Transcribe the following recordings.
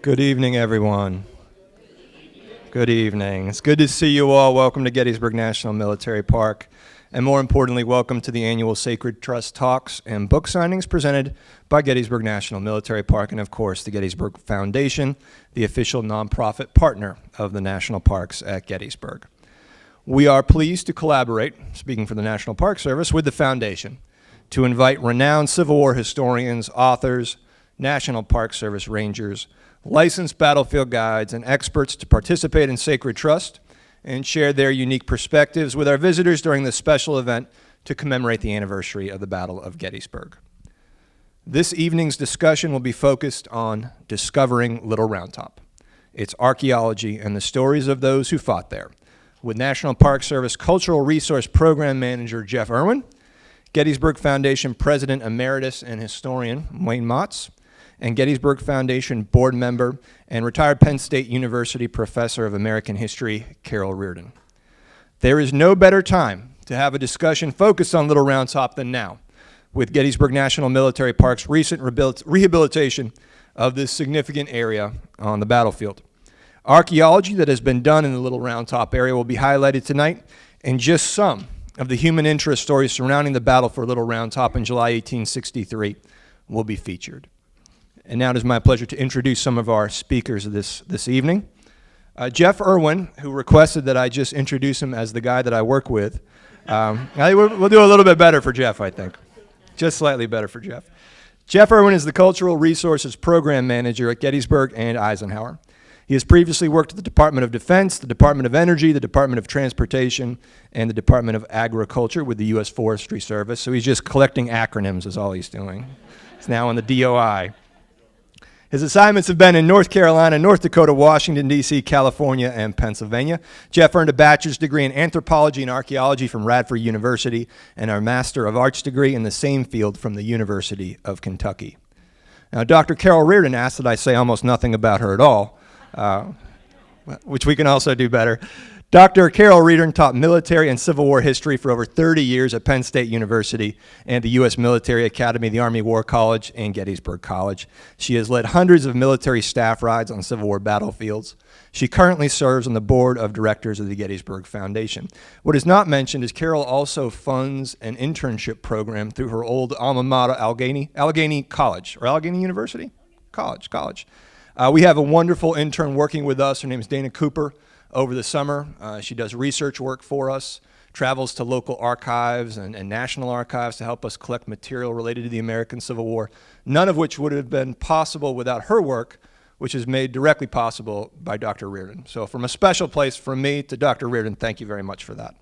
Good evening, everyone. Good evening. It's good to see you all. Welcome to Gettysburg National Military Park. And more importantly, welcome to the annual Sacred Trust Talks and book signings presented by Gettysburg National Military Park and, of course, the Gettysburg Foundation, the official nonprofit partner of the national parks at Gettysburg. We are pleased to collaborate, speaking for the National Park Service, with the Foundation to invite renowned Civil War historians, authors, National Park Service rangers, licensed battlefield guides, and experts to participate in Sacred Trust and share their unique perspectives with our visitors during this special event to commemorate the anniversary of the Battle of Gettysburg. This evening's discussion will be focused on discovering Little Round Top, its archaeology, and the stories of those who fought there, with National Park Service Cultural Resource Program Manager Jeff Irwin, Gettysburg Foundation President Emeritus and Historian Wayne Motts, and Gettysburg Foundation board member and retired Penn State University professor of American history, Carol Reardon. There is no better time to have a discussion focused on Little Round Top than now, with Gettysburg National Military Park's recent rehabilitation of this significant area on the battlefield. Archaeology that has been done in the Little Round Top area will be highlighted tonight, and just some of the human interest stories surrounding the battle for Little Round Top in July 1863 will be featured. And now it is my pleasure to introduce some of our speakers this evening. Jeff Irwin, who requested that I just introduce him as the guy that I work with. We'll do a little bit better for Jeff, I think. Just slightly better for Jeff. Jeff Irwin is the Cultural Resources Program Manager at Gettysburg and Eisenhower. He has previously worked at the Department of Defense, the Department of Energy, the Department of Transportation, and the Department of Agriculture with the U.S. Forestry Service. So he's just collecting acronyms is all he's doing. He's now on the DOI. His assignments have been in North Carolina, North Dakota, Washington, D.C., California, and Pennsylvania. Jeff earned a bachelor's degree in Anthropology and Archaeology from Radford University and a Master of Arts degree in the same field from the University of Kentucky. Now, Dr. Carol Reardon asked that I say almost nothing about her at all, which we can also do better. Dr. Carol Reardon taught military and Civil War history for over 30 years at Penn State University and the U.S. Military Academy, the Army War College, and Gettysburg College. She has led hundreds of military staff rides on Civil War battlefields. She currently serves on the board of directors of the Gettysburg Foundation. What is not mentioned is Carol also funds an internship program through her old alma mater, Allegheny College, or Allegheny University? College. We have a wonderful intern working with us. Her name is Dana Cooper. Over the summer, she does research work for us, travels to local archives and national archives to help us collect material related to the American Civil War, none of which would have been possible without her work, which is made directly possible by Dr. Reardon. So from a special place from me to Dr. Reardon, thank you very much for that.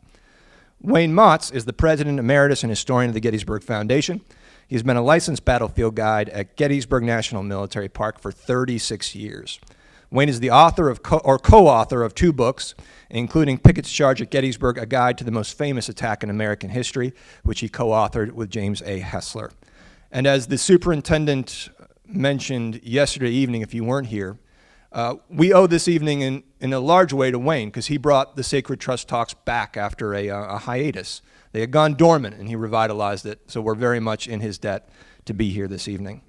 Wayne Motts is the President Emeritus and Historian of the Gettysburg Foundation. He's been a licensed battlefield guide at Gettysburg National Military Park for 36 years. Wayne is the author of co-author of two books, including Pickett's Charge at Gettysburg, A Guide to the Most Famous Attack in American History, which he co-authored with James A. Hessler. And as the superintendent mentioned yesterday evening, if you weren't here, we owe this evening in a large way to Wayne, because he brought the Sacred Trust Talks back after a hiatus. They had gone dormant, and he revitalized it, so we're very much in his debt to be here this evening.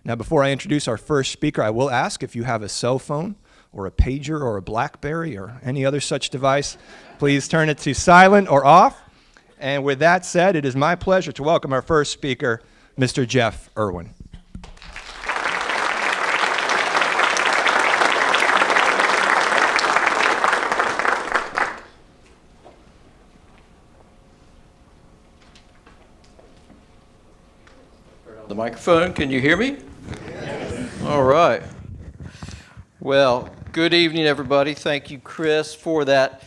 Now, before I introduce our first speaker, I will ask if you have a cell phone or a pager or a BlackBerry or any other such device, please turn it to silent or off. And with that said, it is my pleasure to welcome our first speaker, Mr. Jeff Irwin. The microphone, can you hear me? All right. Well, good evening, everybody. Thank you, Chris, for that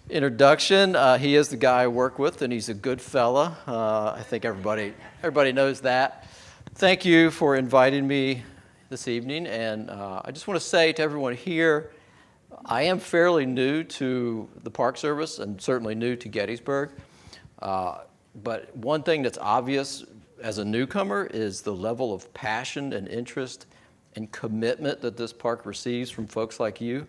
introduction. He is the guy I work with, and he's a good fella. I think everybody knows that. Thank you for inviting me this evening, and I just want to say to everyone here, I am fairly new to the Park Service and certainly new to Gettysburg, but one thing that's obvious as a newcomer is the level of passion and interest and commitment that this park receives from folks like you.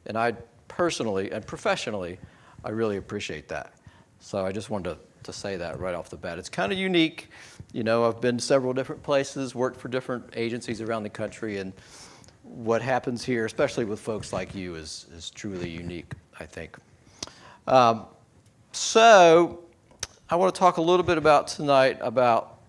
And I personally and professionally, I really appreciate that. So I just wanted to say that right off the bat. It's kind of unique. You know, I've been to several different places, worked for different agencies around the country, and what happens here, especially with folks like you, is truly unique, I think. So I want to talk a little bit about tonight about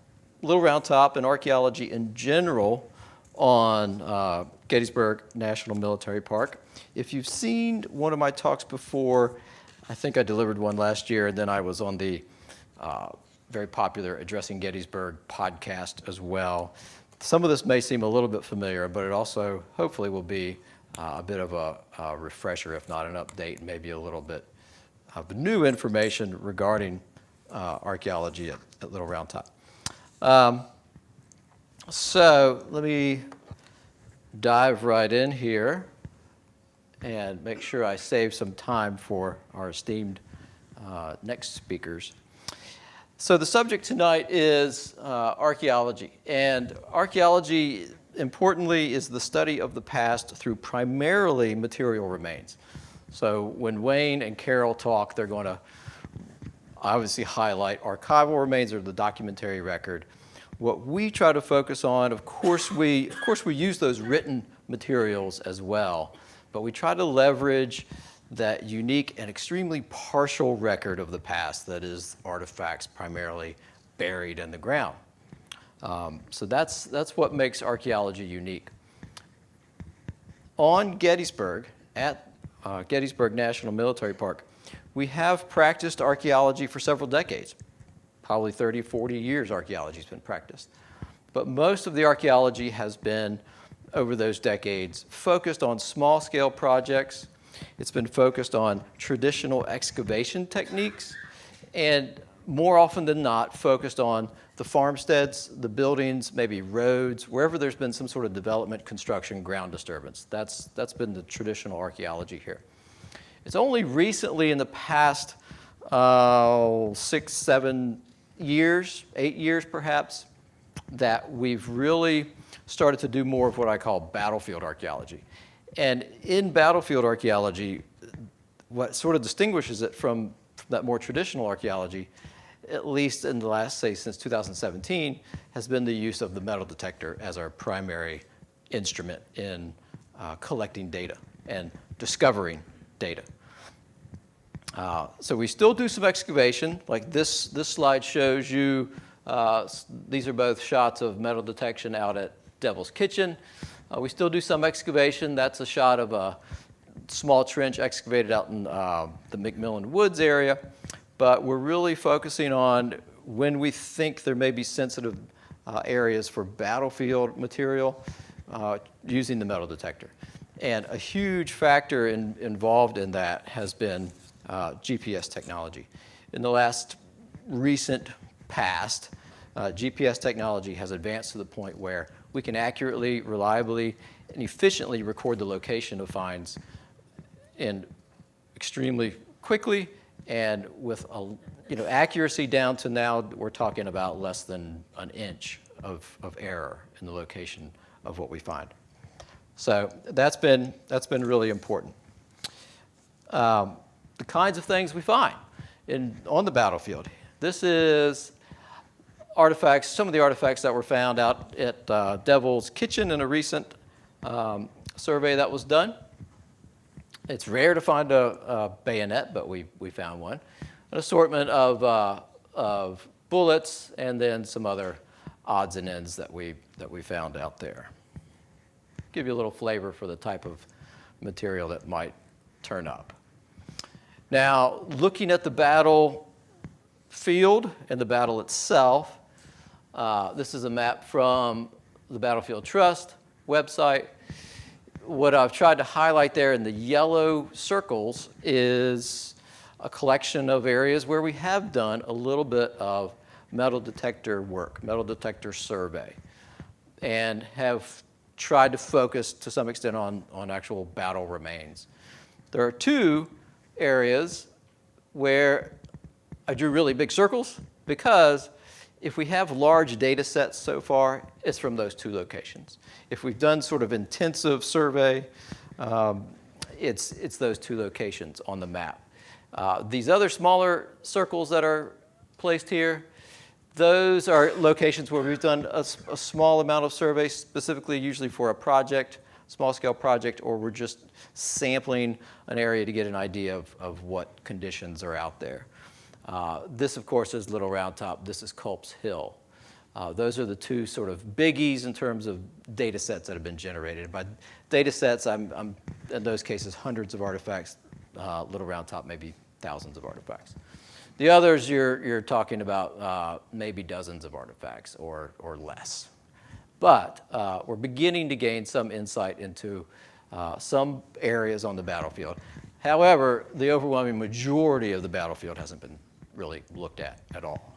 Little Round Top and archaeology in general on Gettysburg National Military Park. If you've seen one of my talks before, I think I delivered one last year, and then I was on the very popular Addressing Gettysburg podcast as well. Some of this may seem a little bit familiar, but it also hopefully will be a bit of a refresher, if not an update, maybe a little bit of new information regarding archaeology at Little Round Top. So let me dive right in here and make sure I save some time for our esteemed next speakers. So the subject tonight is archaeology. And archaeology, importantly, is the study of the past through primarily material remains. So when Wayne and Carol talk, they're going to obviously highlight archival remains or the documentary record. What we try to focus on, of course we use those written materials as well, but we try to leverage that unique and extremely partial record of the past that is artifacts primarily buried in the ground. So that's what makes archaeology unique. On Gettysburg, at Gettysburg National Military Park, we have practiced archaeology for several decades. Probably 30, 40 years archaeology has been practiced. But most of the archaeology has been, over those decades, focused on small-scale projects. It's been focused on traditional excavation techniques, and more often than not, focused on the farmsteads, the buildings, maybe roads, wherever there's been some sort of development, construction, ground disturbance. That's been the traditional archaeology here. It's only recently in the past 6, 7 years, 8 years perhaps, that we've really started to do more of what I call battlefield archaeology. And in battlefield archaeology, what sort of distinguishes it from that more traditional archaeology, at least in the last, say, since 2017, has been the use of the metal detector as our primary instrument in collecting data and discovering data. So we still do some excavation, like this slide shows you, these are both shots of metal detection out at Devil's Kitchen. We still do some excavation. That's a shot of a small trench excavated out in the McMillan Woods area. But we're really focusing on when we think there may be sensitive areas for battlefield material using the metal detector. And a huge factor involved in that has been GPS technology. In the last recent past, GPS technology has advanced to the point where we can accurately, reliably, and efficiently record the location of finds and extremely quickly and with accuracy down to now we're talking about less than an inch of error in the location of what we find. So that's been really important. The kinds of things we find on the battlefield. This is artifacts, some of the artifacts that were found out at Devil's Kitchen in a recent survey that was done. It's rare to find a bayonet, but we found one. An assortment of bullets, and then some other odds and ends that we found out there. Give you a little flavor for the type of material that might turn up. Now, looking at the battlefield and the battle itself, this is a map from the Battlefield Trust website. What I've tried to highlight there in the yellow circles is a collection of areas where we have done a little bit of metal detector work, metal detector survey, and have tried to focus to some extent on actual battle remains. There are two areas where I drew really big circles because if we have large data sets so far, it's from those two locations. If we've done sort of intensive survey, it's those two locations on the map. These other smaller circles that are placed here, those are locations where we've done a small amount of survey, specifically usually for a project, small-scale project, or we're just sampling an area to get an idea of what conditions are out there. This, of course, is Little Round Top. This is Culp's Hill. Those are the two sort of biggies in terms of data sets that have been generated. By data sets, I'm in those cases, hundreds of artifacts. Little Round Top, maybe thousands of artifacts. The others, you're talking about maybe dozens of artifacts or less. But we're beginning to gain some insight into some areas on the battlefield. However, the overwhelming majority of the battlefield hasn't been really looked at all.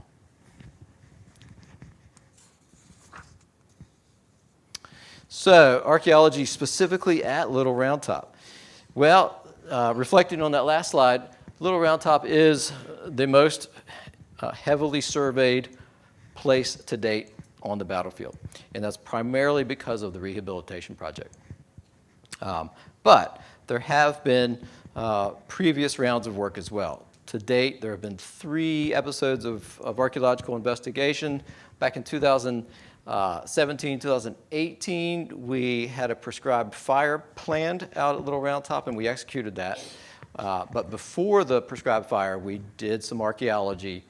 So, archaeology specifically at Little Round Top. Well, reflecting on that last slide, Little Round Top is the most heavily surveyed place to date on the battlefield, and that's primarily because of the rehabilitation project. But there have been previous rounds of work as well. To date, there have been 3 episodes of archaeological investigation. Back in 2017, 2018, we had a prescribed fire planned out at Little Round Top, and we executed that. But before the prescribed fire, we did some archaeology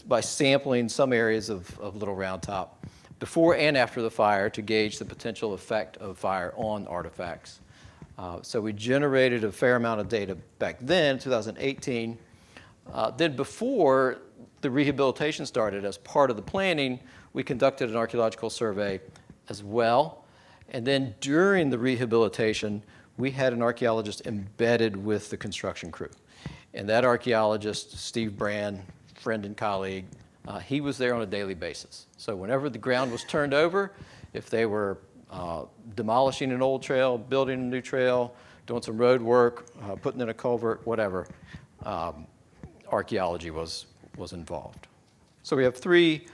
by sampling some areas of Little Round Top before and after the fire to gauge the potential effect of fire on artifacts. So we generated a fair amount of data back then, 2018. Then before the rehabilitation started, as part of the planning, we conducted an archaeological survey as well. And then during the rehabilitation, we had an archaeologist embedded with the construction crew. And that archaeologist, Steve Brand, friend and colleague, he was there on a daily basis. So whenever the ground was turned over, if they were demolishing an old trail, building a new trail, doing some road work, putting in a culvert, whatever, archaeology was involved. So we have three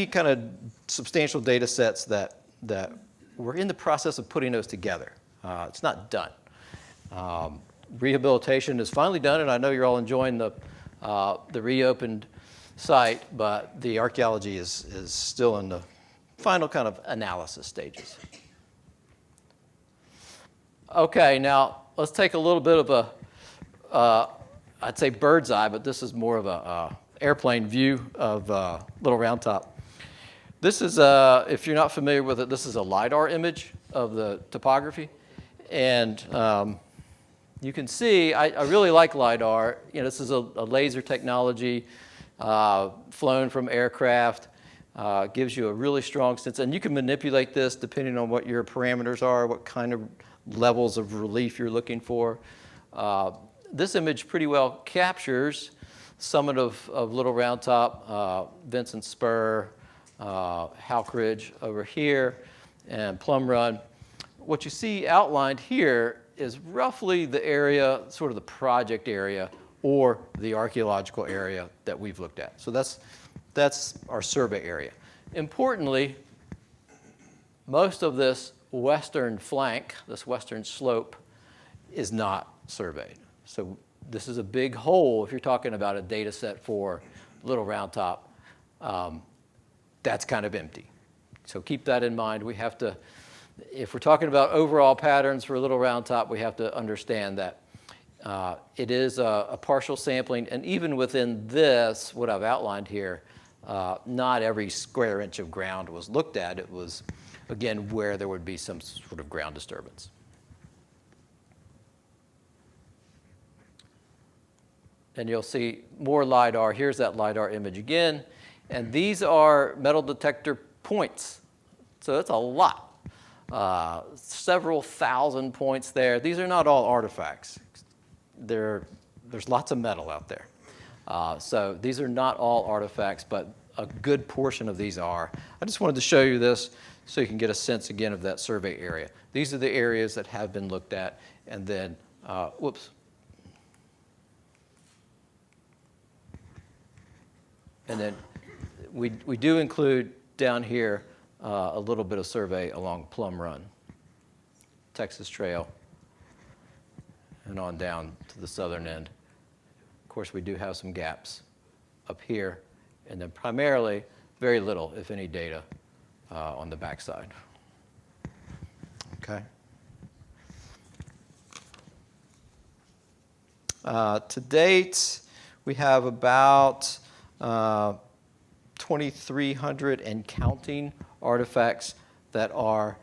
kind of substantial data sets that we're in the process of putting those together. It's not done. Rehabilitation is finally done, and I know you're all enjoying the reopened site, but the archaeology is still in the final kind of analysis stages. Okay, now let's take a little bit of I'd say bird's eye, but this is more of a airplane view of Little Round Top. This is, if you're not familiar with it, this is a LiDAR image of the topography. And you can see, I really like LiDAR. You know, this is a laser technology flown from aircraft. Gives you a really strong sense. And you can manipulate this depending on what your parameters are, what kind of levels of relief you're looking for. This image pretty well captures summit of Little Round Top, Vincent Spur, Houck Ridge over here, and Plum Run. What you see outlined here is roughly the area, sort of the project area, or the archaeological area that we've looked at. So that's our survey area. Importantly, most of this western flank, this western slope, is not surveyed. So this is a big hole if you're talking about a data set for Little Round Top. That's kind of empty. So keep that in mind. We have to, if we're talking about overall patterns for Little Round Top, we have to understand that it is a partial sampling, and even within this, what I've outlined here, not every square inch of ground was looked at. It was, again, where there would be some sort of ground disturbance. And you'll see more LiDAR. Here's that LiDAR image again. And these are metal detector points. So that's a lot. Several thousand points there. These are not all artifacts. There's lots of metal out there. So these are not all artifacts, but a good portion of these are. I just wanted to show you this so you can get a sense again of that survey area. These are the areas that have been looked at, and then, whoops. And then we do include down here a little bit of survey along Plum Run, Texas Trail, and on down to the southern end. Of course, we do have some gaps up here, and then primarily very little, if any, data on the backside. Okay. To date, we have about 2,300 and counting artifacts that are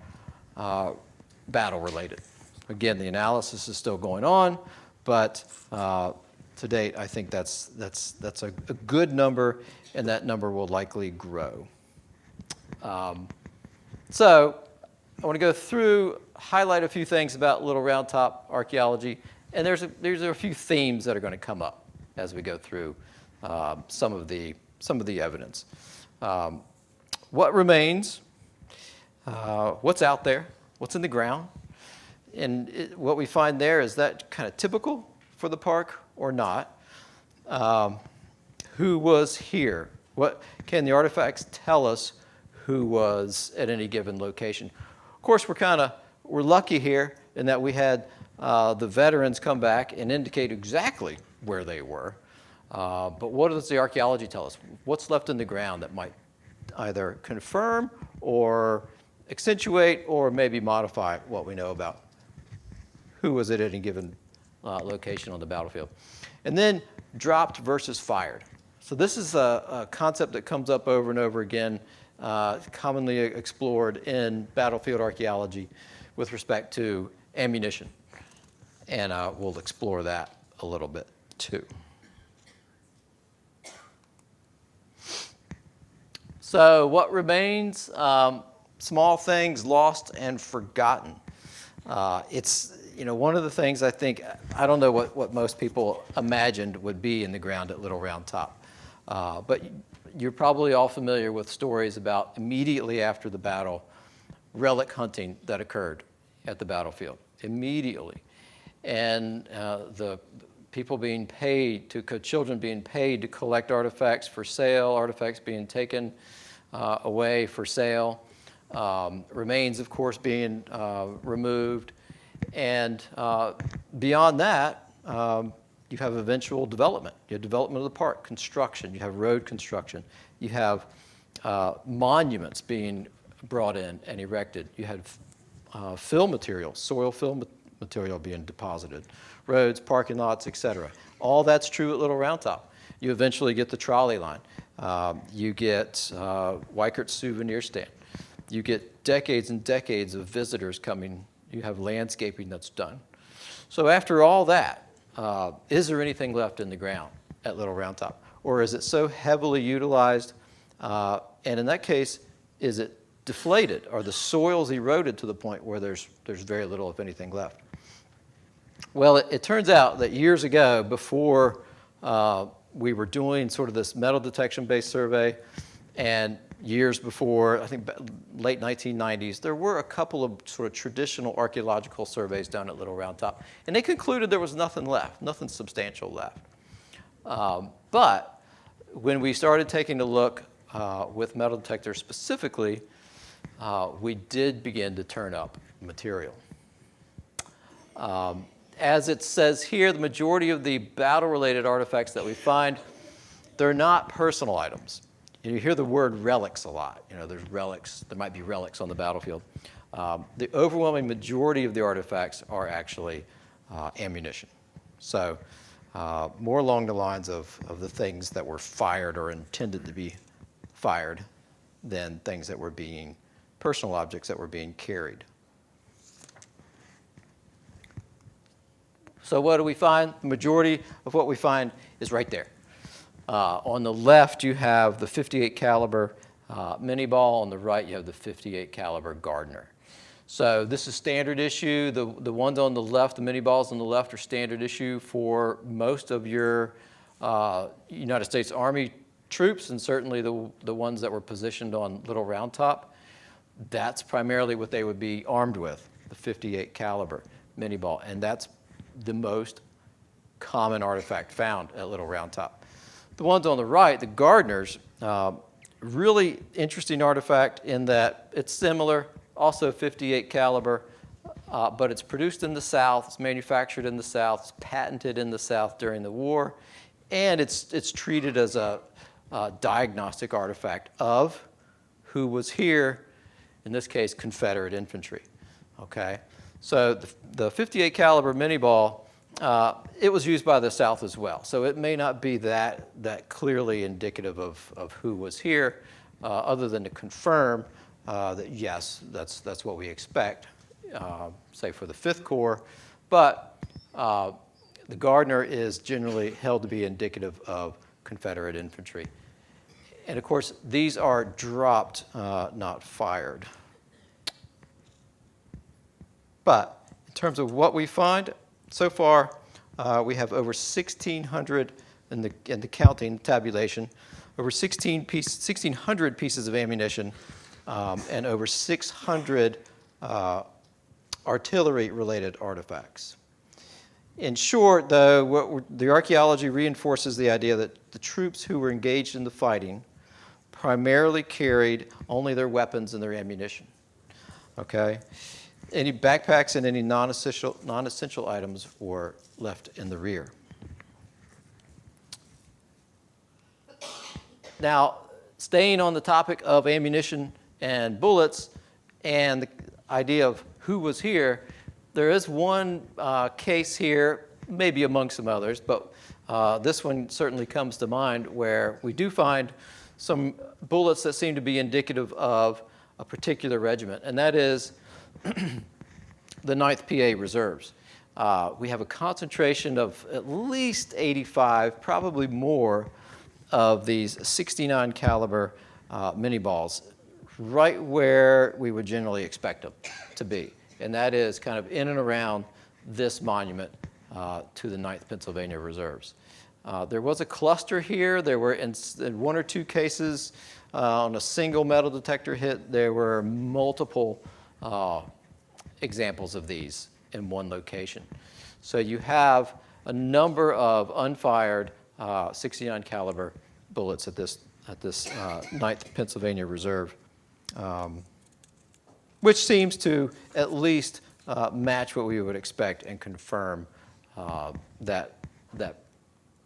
battle-related. Again, the analysis is still going on, but to date, I think that's a good number, and that number will likely grow. So I want to go through, highlight a few things about Little Round Top archaeology, and there's a few themes that are going to come up as we go through some of the evidence. What remains? What's out there? What's in the ground? And what we find there is that kind of typical for the park or not? Who was here? What can the artifacts tell us who was at any given location? Of course, we're lucky here in that we had the veterans come back and indicate exactly where they were. But what does the archaeology tell us? What's left in the ground that might either confirm or accentuate or maybe modify what we know about who was at any given location on the battlefield? And then dropped versus fired. So this is a concept that comes up over and over again, commonly explored in battlefield archaeology with respect to ammunition. And we'll explore that a little bit too. So what remains? Small things lost and forgotten. It's one of the things I think, I don't know what most people imagined would be in the ground at Little Round Top. But you're probably all familiar with stories about immediately after the battle, relic hunting that occurred at the battlefield, immediately. And the people being paid, children being paid to collect artifacts for sale, artifacts being taken away for sale, remains, of course, being removed. And beyond that, you have eventual development. You have development of the park, construction. You have road construction. You have monuments being brought in and erected. You had fill material, soil fill material being deposited, roads, parking lots, etc. All that's true at Little Round Top. You eventually get the trolley line. You get Weikert's souvenir stand. You get decades and decades of visitors coming. You have landscaping that's done. So after all that, is there anything left in the ground at Little Round Top? Or is it so heavily utilized? And in that case, is it deflated? Are the soils eroded to the point where there's very little, if anything, left? Well, it turns out that years ago, before we were doing sort of this metal detection-based survey, and years before, I think late 1990s, there were a couple of sort of traditional archaeological surveys done at Little Round Top, and they concluded there was nothing left, nothing substantial left. But when we started taking a look with metal detectors specifically, we did begin to turn up material. As it says here, the majority of the battle-related artifacts that we find, they're not personal items. You hear the word relics a lot. There's relics. There might be relics on the battlefield. The overwhelming majority of the artifacts are actually ammunition. So more along the lines of the things that were fired or intended to be fired than things that were being, personal objects that were being carried. So what do we find? The majority of what we find is right there. On the left, you have the .58 caliber mini ball. On the right, you have the .58 caliber Gardner. So this is standard issue. The ones on the left, the mini balls on the left, are standard issue for most of your United States Army troops, and certainly the ones that were positioned on Little Round Top. That's primarily what they would be armed with, the .58 caliber mini ball, and that's the most common artifact found at Little Round Top. The ones on the right, the Gardners, really interesting artifact in that it's similar, also .58 caliber, but it's produced in the South, it's manufactured in the South, it's patented in the South during the war, and it's treated as a diagnostic artifact of who was here, in this case, Confederate infantry. Okay, so the 58 caliber mini ball, it was used by the South as well. So it may not be that clearly indicative of who was here, other than to confirm that yes, that's what we expect, say for the 5th Corps. But the Gardner is generally held to be indicative of Confederate infantry. And of course, these are dropped, not fired. But in terms of what we find, so far we have over 1,600 in the counting tabulation, over 1,600 pieces of ammunition, and over 600 artillery-related artifacts. In short, though, the archaeology reinforces the idea that the troops who were engaged in the fighting primarily carried only their weapons and their ammunition. Okay? Any backpacks and any non-essential items were left in the rear. Now, staying on the topic of ammunition and bullets and the idea of who was here, there is one case here, maybe among some others, but this one certainly comes to mind where we do find some bullets that seem to be indicative of a particular regiment, and that is the 9th PA Reserves. We have a concentration of at least 85, probably more, of these 69 caliber mini balls, right where we would generally expect them to be. And that is kind of in and around this monument to the 9th Pennsylvania Reserves. There was a cluster here. There were, in 1 or 2 cases, on a single metal detector hit, there were multiple examples of these in one location. So you have a number of unfired 69 caliber bullets at this 9th Pennsylvania Reserve, which seems to at least match what we would expect and confirm that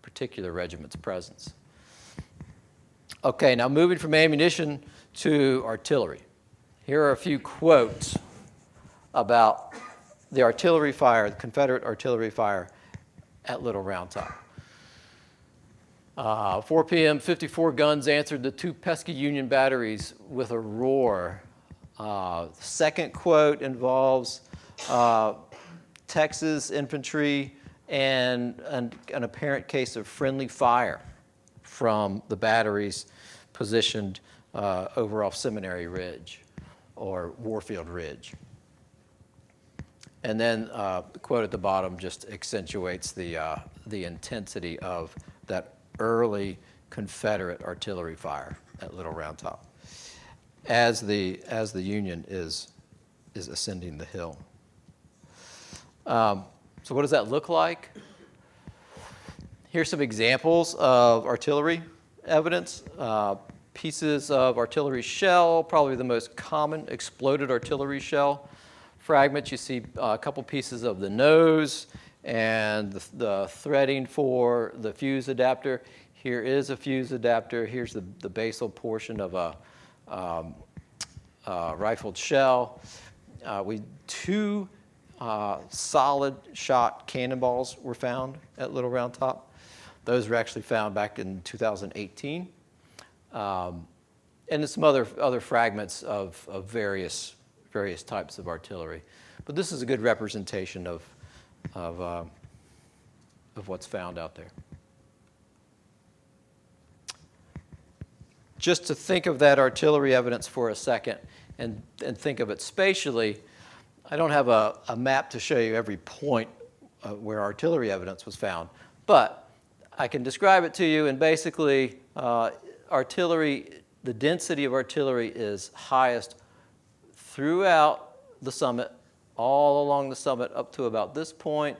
particular regiment's presence. Okay, now moving from ammunition to artillery. Here are a few quotes about the artillery fire, the Confederate artillery fire at Little Round Top. 4 p.m., 54 guns answered the 2 pesky Union batteries with a roar. The second quote involves Texas infantry and an apparent case of friendly fire from the batteries positioned over off Seminary Ridge or Warfield Ridge. And then the quote at the bottom just accentuates the intensity of that early Confederate artillery fire at Little Round Top as the Union is ascending the hill. So what does that look like? Here's some examples of artillery evidence. Pieces of artillery shell, probably the most common exploded artillery shell fragments. You see a couple pieces of the nose and the threading for the fuse adapter. Here is a fuse adapter. Here's the basal portion of a rifled shell. 2 solid shot cannonballs were found at Little Round Top. Those were actually found back in 2018. And some other fragments of various types of artillery. But this is a good representation of what's found out there. Just to think of that artillery evidence for a second and think of it spatially, I don't have a map to show you every point where artillery evidence was found, but I can describe it to you, and basically artillery, the density of artillery is highest throughout the summit, all along the summit up to about this point,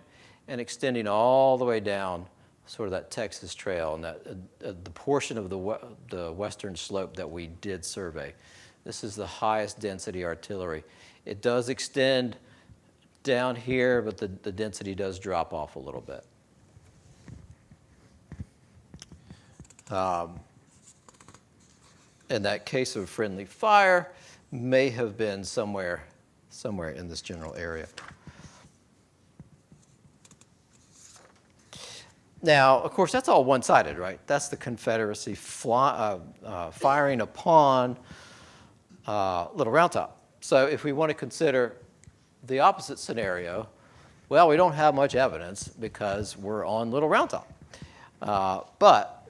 and extending all the way down sort of that Texas Trail and that the portion of the western slope that we did survey. This is the highest density artillery. It does extend down here, but the density does drop off a little bit. And that case of friendly fire may have been somewhere somewhere in this general area. Now, of course, that's all one-sided, right? That's the Confederacy firing upon Little Round Top. So if we want to consider the opposite scenario, well, we don't have much evidence because we're on Little Round Top. But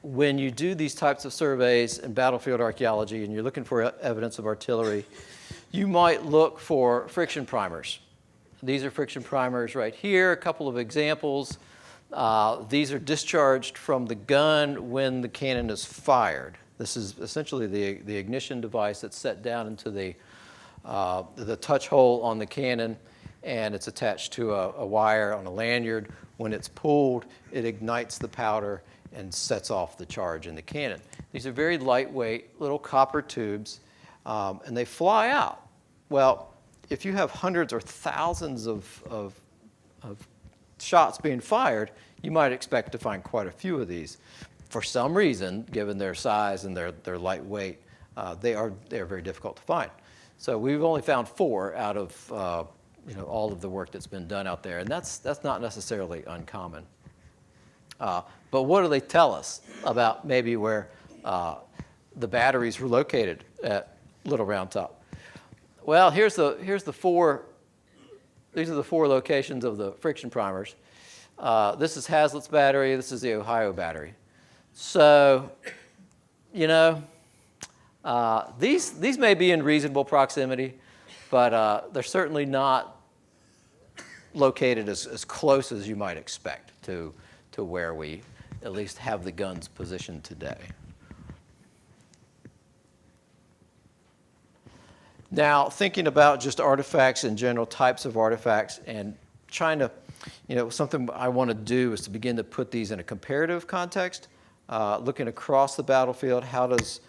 when you do these types of surveys in battlefield archaeology and you're looking for evidence of artillery, you might look for friction primers. These are friction primers right here, a couple of examples. These are discharged from the gun when the cannon is fired. This is essentially the ignition device that's set down into the touch hole on the cannon, and it's attached to a wire on a lanyard. When it's pulled, it ignites the powder and sets off the charge in the cannon. These are very lightweight little copper tubes, and they fly out. Well, if you have hundreds or thousands of shots being fired, you might expect to find quite a few of these. For some reason, given their size and their lightweight, they are very difficult to find. So we've only found 4 out of all of the work that's been done out there, and that's not necessarily uncommon. But what do they tell us about maybe where the batteries were located at Little Round Top? Well, these are the 4 locations of the friction primers. This is Hazlitt's battery. This is the Ohio battery. So, these may be in reasonable proximity, but they're certainly not located as close as you might expect to where we at least have the guns positioned today. Now, thinking about just artifacts in general, types of artifacts, and trying to, something I want to do is to begin to put these in a comparative context, looking across the battlefield. How does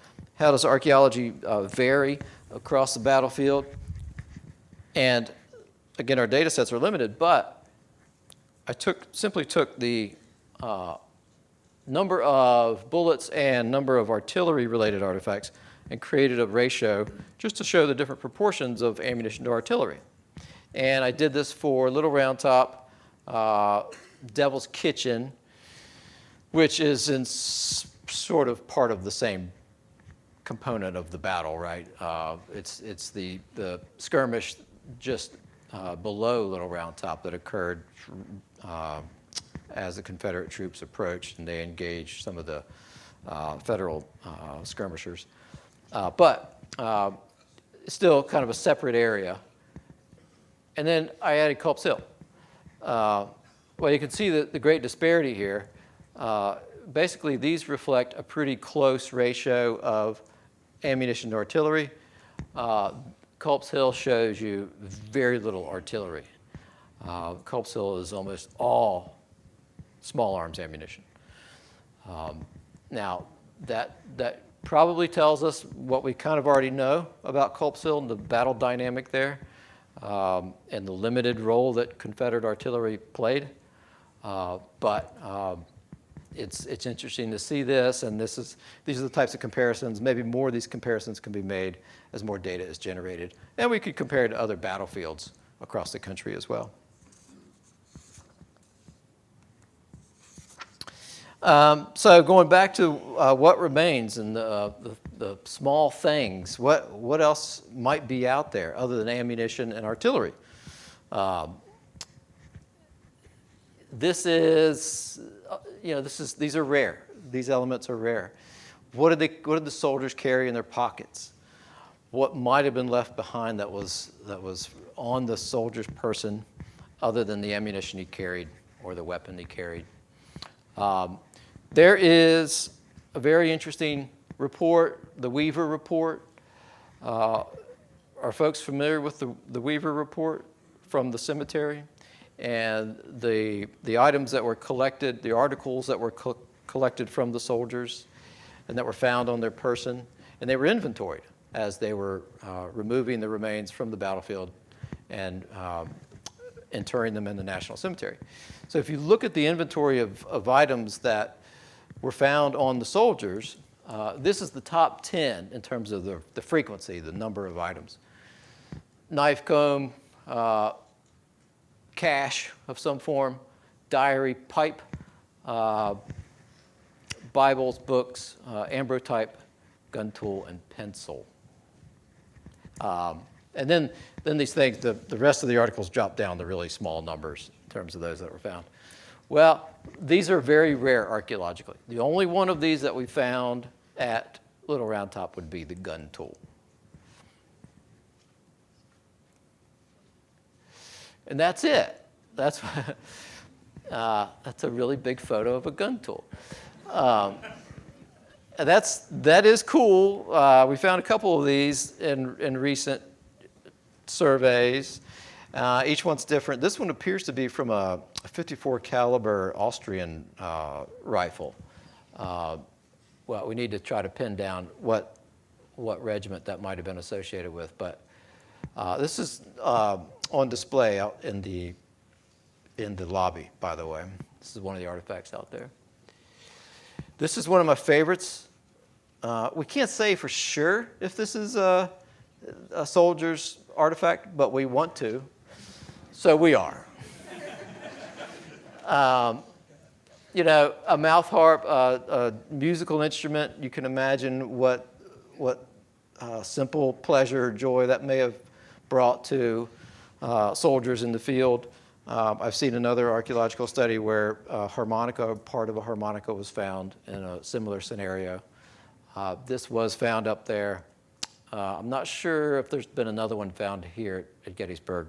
archaeology vary across the battlefield? And again, our data sets are limited, but I simply took the number of bullets and number of artillery-related artifacts and created a ratio just to show the different proportions of ammunition to artillery. And I did this for Little Round Top, Devil's Kitchen, which is in sort of part of the same component of the battle, right? It's the skirmish just below Little Round Top that occurred as the Confederate troops approached and they engaged some of the Federal skirmishers. But still kind of a separate area. And then I added Culp's Hill. Well, you can see the great disparity here. Basically, these reflect a pretty close ratio of ammunition to artillery. Culp's Hill shows you very little artillery. Culp's Hill is almost all small arms ammunition. Now, that probably tells us what we kind of already know about Culp's Hill and the battle dynamic there, and the limited role that Confederate artillery played. But it's interesting to see this, and these are the types of comparisons. Maybe more of these comparisons can be made as more data is generated. And we could compare it to other battlefields across the country as well. So going back to what remains and the small things, what else might be out there other than ammunition and artillery? These are rare. These elements are rare. What did the soldiers carry in their pockets? What might have been left behind that was on the soldier's person, other than the ammunition he carried or the weapon he carried? There is a very interesting report, the Weaver report. Are folks familiar with the Weaver report from the cemetery? And the items that were collected, the articles that were collected from the soldiers and that were found on their person, and they were inventoried as they were removing the remains from the battlefield and interring them in the National Cemetery. So if you look at the inventory of items that were found on the soldiers, this is the top 10 in terms of the frequency, the number of items. knife comb, cash of some form, diary, pipe, Bibles, books, ambrotype, gun tool, and pencil. And then these things, the rest of the articles drop down to really small numbers in terms of those that were found. Well, these are very rare archaeologically. The only one of these that we found at Little Round Top would be the gun tool. And that's it. That's a really big photo of a gun tool. That is cool. We found a couple of these in recent surveys. Each one's different. This one appears to be from a 54 caliber Austrian rifle. Well, we need to try to pin down what regiment that might have been associated with. But this is on display out in the lobby, by the way. This is one of the artifacts out there. This is one of my favorites. We can't say for sure if this is a soldier's artifact, but we want to, so we are. You know, a mouth harp, a musical instrument, you can imagine what simple pleasure or joy that may have brought to soldiers in the field. I've seen another archaeological study where part of a harmonica was found in a similar scenario. This was found up there. I'm not sure if there's been another one found here at Gettysburg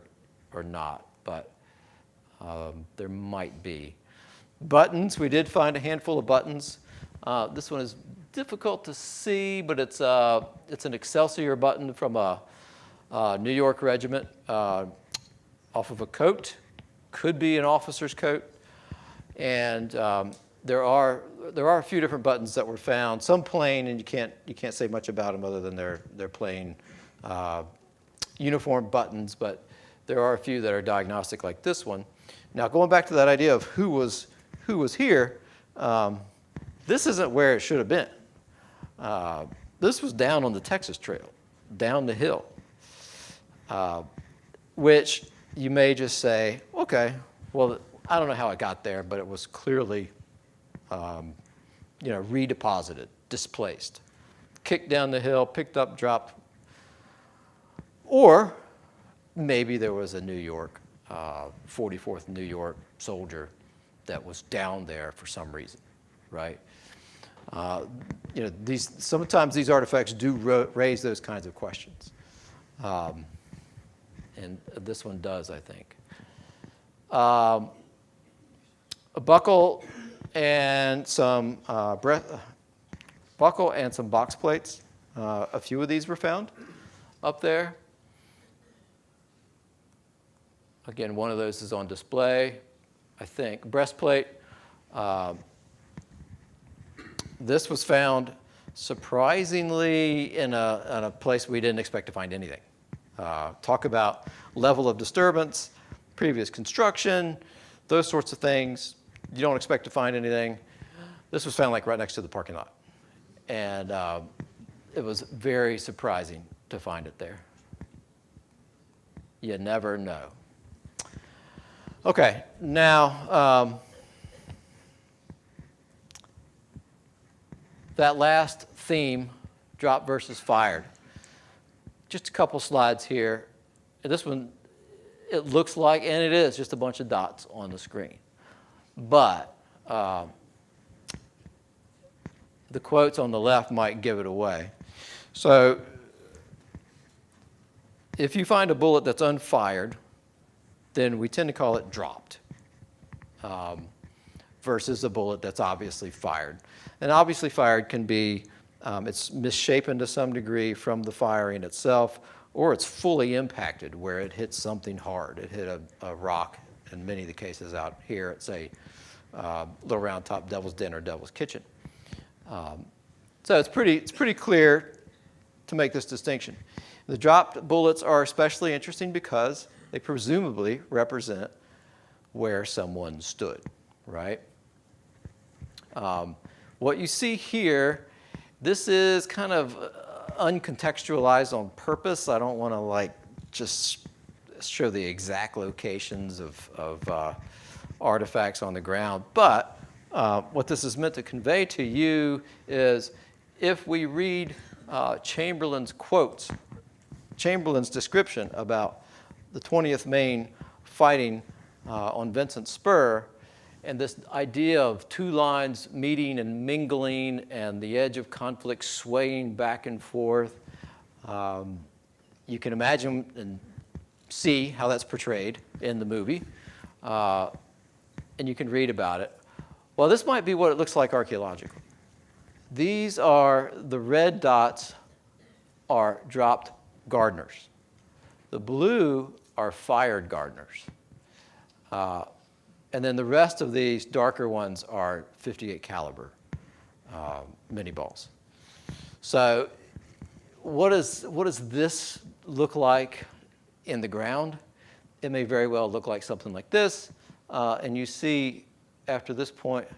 or not, but there might be. Buttons, we did find a handful of buttons. This one is difficult to see, but it's an Excelsior button from a New York regiment off of a coat. Could be an officer's coat. And there are a few different buttons that were found. Some plain, and you can't say much about them other than they're plain uniform buttons. But there are a few that are diagnostic, like this one. Now, going back to that idea of who was here, this isn't where it should have been. This was down on the Texas Trail, down the hill, which you may just say, okay, well, I don't know how it got there, but it was clearly, redeposited, displaced, kicked down the hill, picked up, dropped. Or maybe there was a New York, 44th New York soldier that was down there for some reason, right? Sometimes these artifacts do raise those kinds of questions. And this one does, I think. A buckle and some box plates. A few of these were found up there. Again, one of those is on display, I think. Breastplate. This was found surprisingly in a place we didn't expect to find anything. Talk about level of disturbance, previous construction, those sorts of things. You don't expect to find anything. This was found like right next to the parking lot. And it was very surprising to find it there. You never know. Okay, now that last theme, drop versus fired. Just a couple slides here. This one, it looks like, and it is, just a bunch of dots on the screen. But the quotes on the left might give it away. So if you find a bullet that's unfired, then we tend to call it dropped versus a bullet that's obviously fired. And obviously fired can be, it's misshapen to some degree from the firing itself, or it's fully impacted where it hits something hard. It hit a rock in many of the cases out here at, say, Little Round Top, Devil's Den, or Devil's Kitchen. So it's pretty clear to make this distinction. The dropped bullets are especially interesting because they presumably represent where someone stood, right? What you see here, this is kind of uncontextualized on purpose. I don't want to just show the exact locations of artifacts on the ground. But what this is meant to convey to you is if we read Chamberlain's quotes, Chamberlain's description about the 20th Maine fighting on Vincent's Spur, and this idea of two lines meeting and mingling and the edge of conflict swaying back and forth, you can imagine and see how that's portrayed in the movie, and you can read about it. Well, this might be what it looks like archaeologically. These are, the red dots are dropped gardeners. The blue are fired gardeners. And then the rest of these darker ones are .58 caliber mini balls. So what does this look like in the ground? It may very well look like something like this. And you see after this point,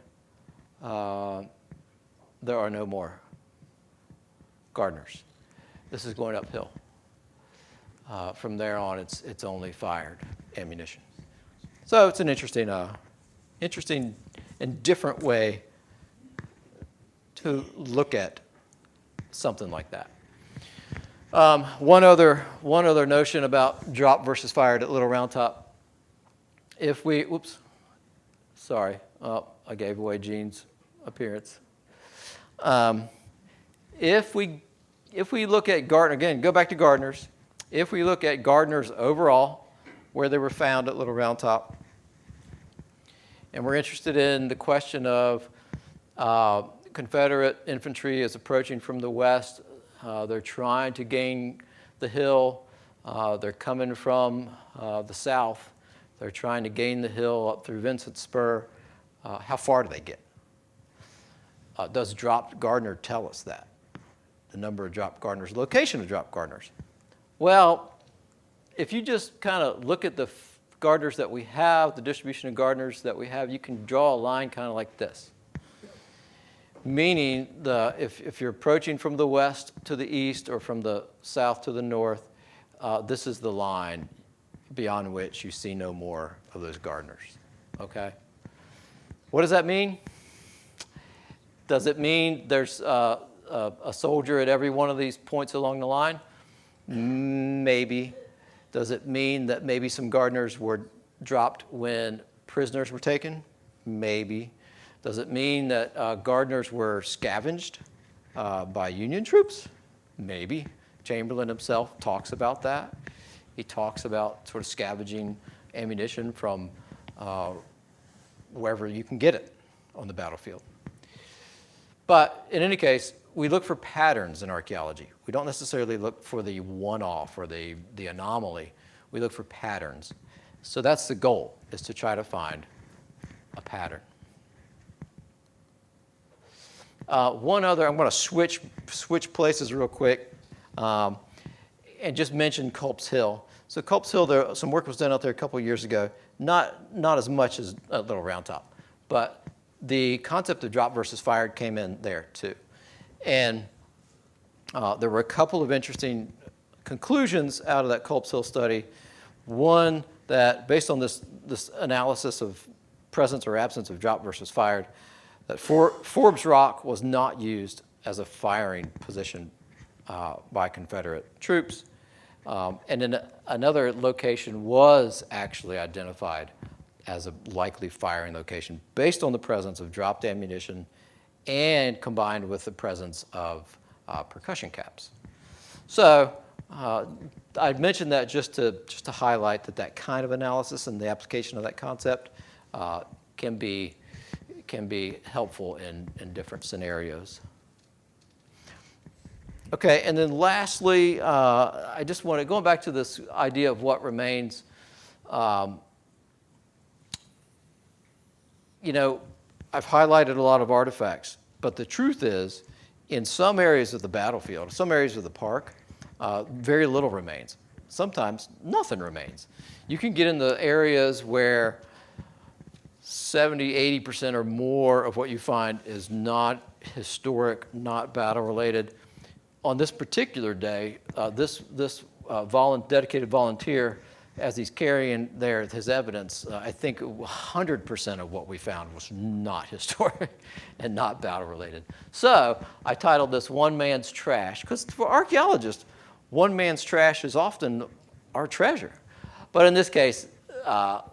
there are no more gardeners. This is going uphill. From there on, it's only fired ammunition. So it's an interesting and different way to look at something like that. One other notion about drop versus fired at Little Round Top. If we, oops, sorry, I gave away Gene's appearance. If we look at garden, again, go back to gardeners. If we look at gardeners overall, where they were found at Little Round Top, and we're interested in the question of Confederate infantry is approaching from the west. They're trying to gain the hill. They're coming from the south. They're trying to gain the hill up through Vincent's Spur. How far do they get? Does dropped gardener tell us that? The number of dropped gardeners, location of dropped gardeners. Well, if you just kind of look at the gardeners that we have, the distribution of gardeners that we have, you can draw a line kind of like this. Meaning, if you're approaching from the west to the east or from the south to the north, this is the line beyond which you see no more of those gardeners. Okay? What does that mean? Does it mean there's a soldier at every one of these points along the line? Maybe. Does it mean that maybe some gardeners were dropped when prisoners were taken? Maybe. Does it mean that gardeners were scavenged by Union troops? Maybe. Chamberlain himself talks about that. He talks about sort of scavenging ammunition from wherever you can get it on the battlefield. But in any case, we look for patterns in archaeology. We don't necessarily look for the one-off or the anomaly. We look for patterns. So that's the goal, is to try to find a pattern. One other, I'm going to switch places real quick and just mention Culp's Hill. So Culp's Hill, some work was done out there a couple of years ago, not as much as Little Round Top, but the concept of drop versus fired came in there too. And there were a couple of interesting conclusions out of that Culp's Hill study. One, that based on this analysis of presence or absence of drop versus fired, that Forbes Rock was not used as a firing position by Confederate troops. And then another location was actually identified as a likely firing location based on the presence of dropped ammunition and combined with the presence of percussion caps. So I mentioned that just to highlight that kind of analysis and the application of that concept can be helpful in different scenarios. Okay, and then lastly, I just want to, going back to this idea of what remains, you know, I've highlighted a lot of artifacts, but the truth is, in some areas of the battlefield, some areas of the park, very little remains. Sometimes nothing remains. You can get in the areas where 70, 80% or more of what you find is not historic, not battle related. On this particular day, this dedicated volunteer, as he's carrying there his evidence, I think 100% of what we found was not historic and not battle related. So I titled this One Man's Trash, because for archaeologists, one man's trash is often our treasure. But in this case, that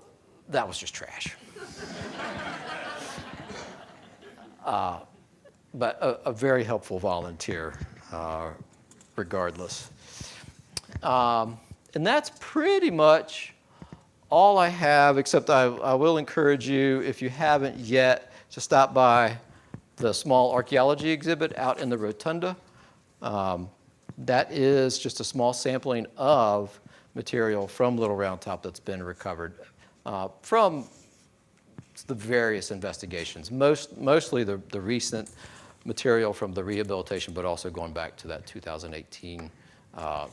was just trash. But a very helpful volunteer, regardless. And that's pretty much all I have, except I will encourage you, if you haven't yet, to stop by the small archaeology exhibit out in the rotunda. That is just a small sampling of material from Little Round Top that's been recovered from the various investigations, mostly the recent material from the rehabilitation, but also going back to that 2018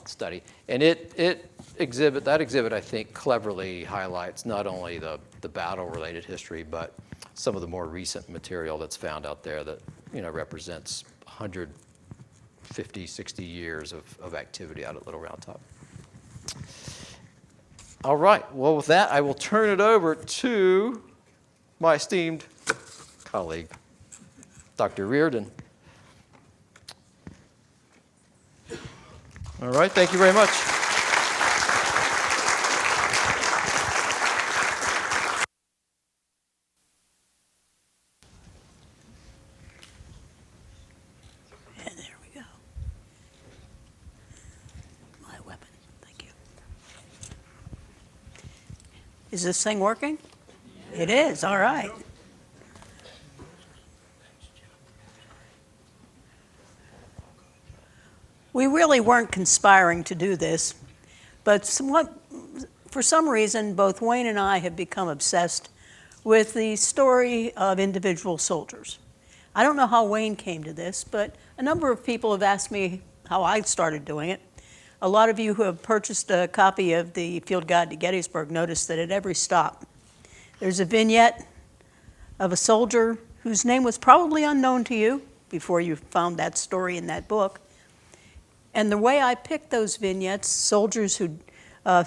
study. And that exhibit, I think, cleverly highlights not only the battle-related history, but some of the more recent material that's found out there that represents 150, 60 years of activity out at Little Round Top. All right, well, with that, I will turn it over to my esteemed colleague, Dr. Reardon. All right, thank you very much. And there we go. My weapon, thank you. Is this thing working? It is, all right. We really weren't conspiring to do this, but for some reason, both Wayne and I have become obsessed with the story of individual soldiers. I don't know how Wayne came to this, but a number of people have asked me how I started doing it. A lot of you who have purchased a copy of the Field Guide to Gettysburg noticed that at every stop, there's a vignette of a soldier whose name was probably unknown to you before you found that story in that book. And the way I picked those vignettes, soldiers who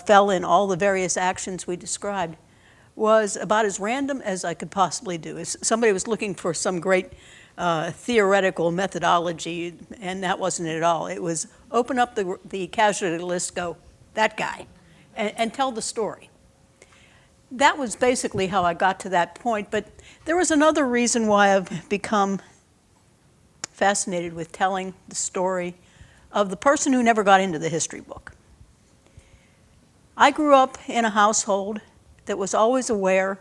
fell in all the various actions we described, was about as random as I could possibly do. Somebody was looking for some great theoretical methodology, and that wasn't it at all. It was open up the casualty list, go, that guy, and tell the story. That was basically how I got to that point, but there was another reason why I've become fascinated with telling the story of the person who never got into the history book. I grew up in a household that was always aware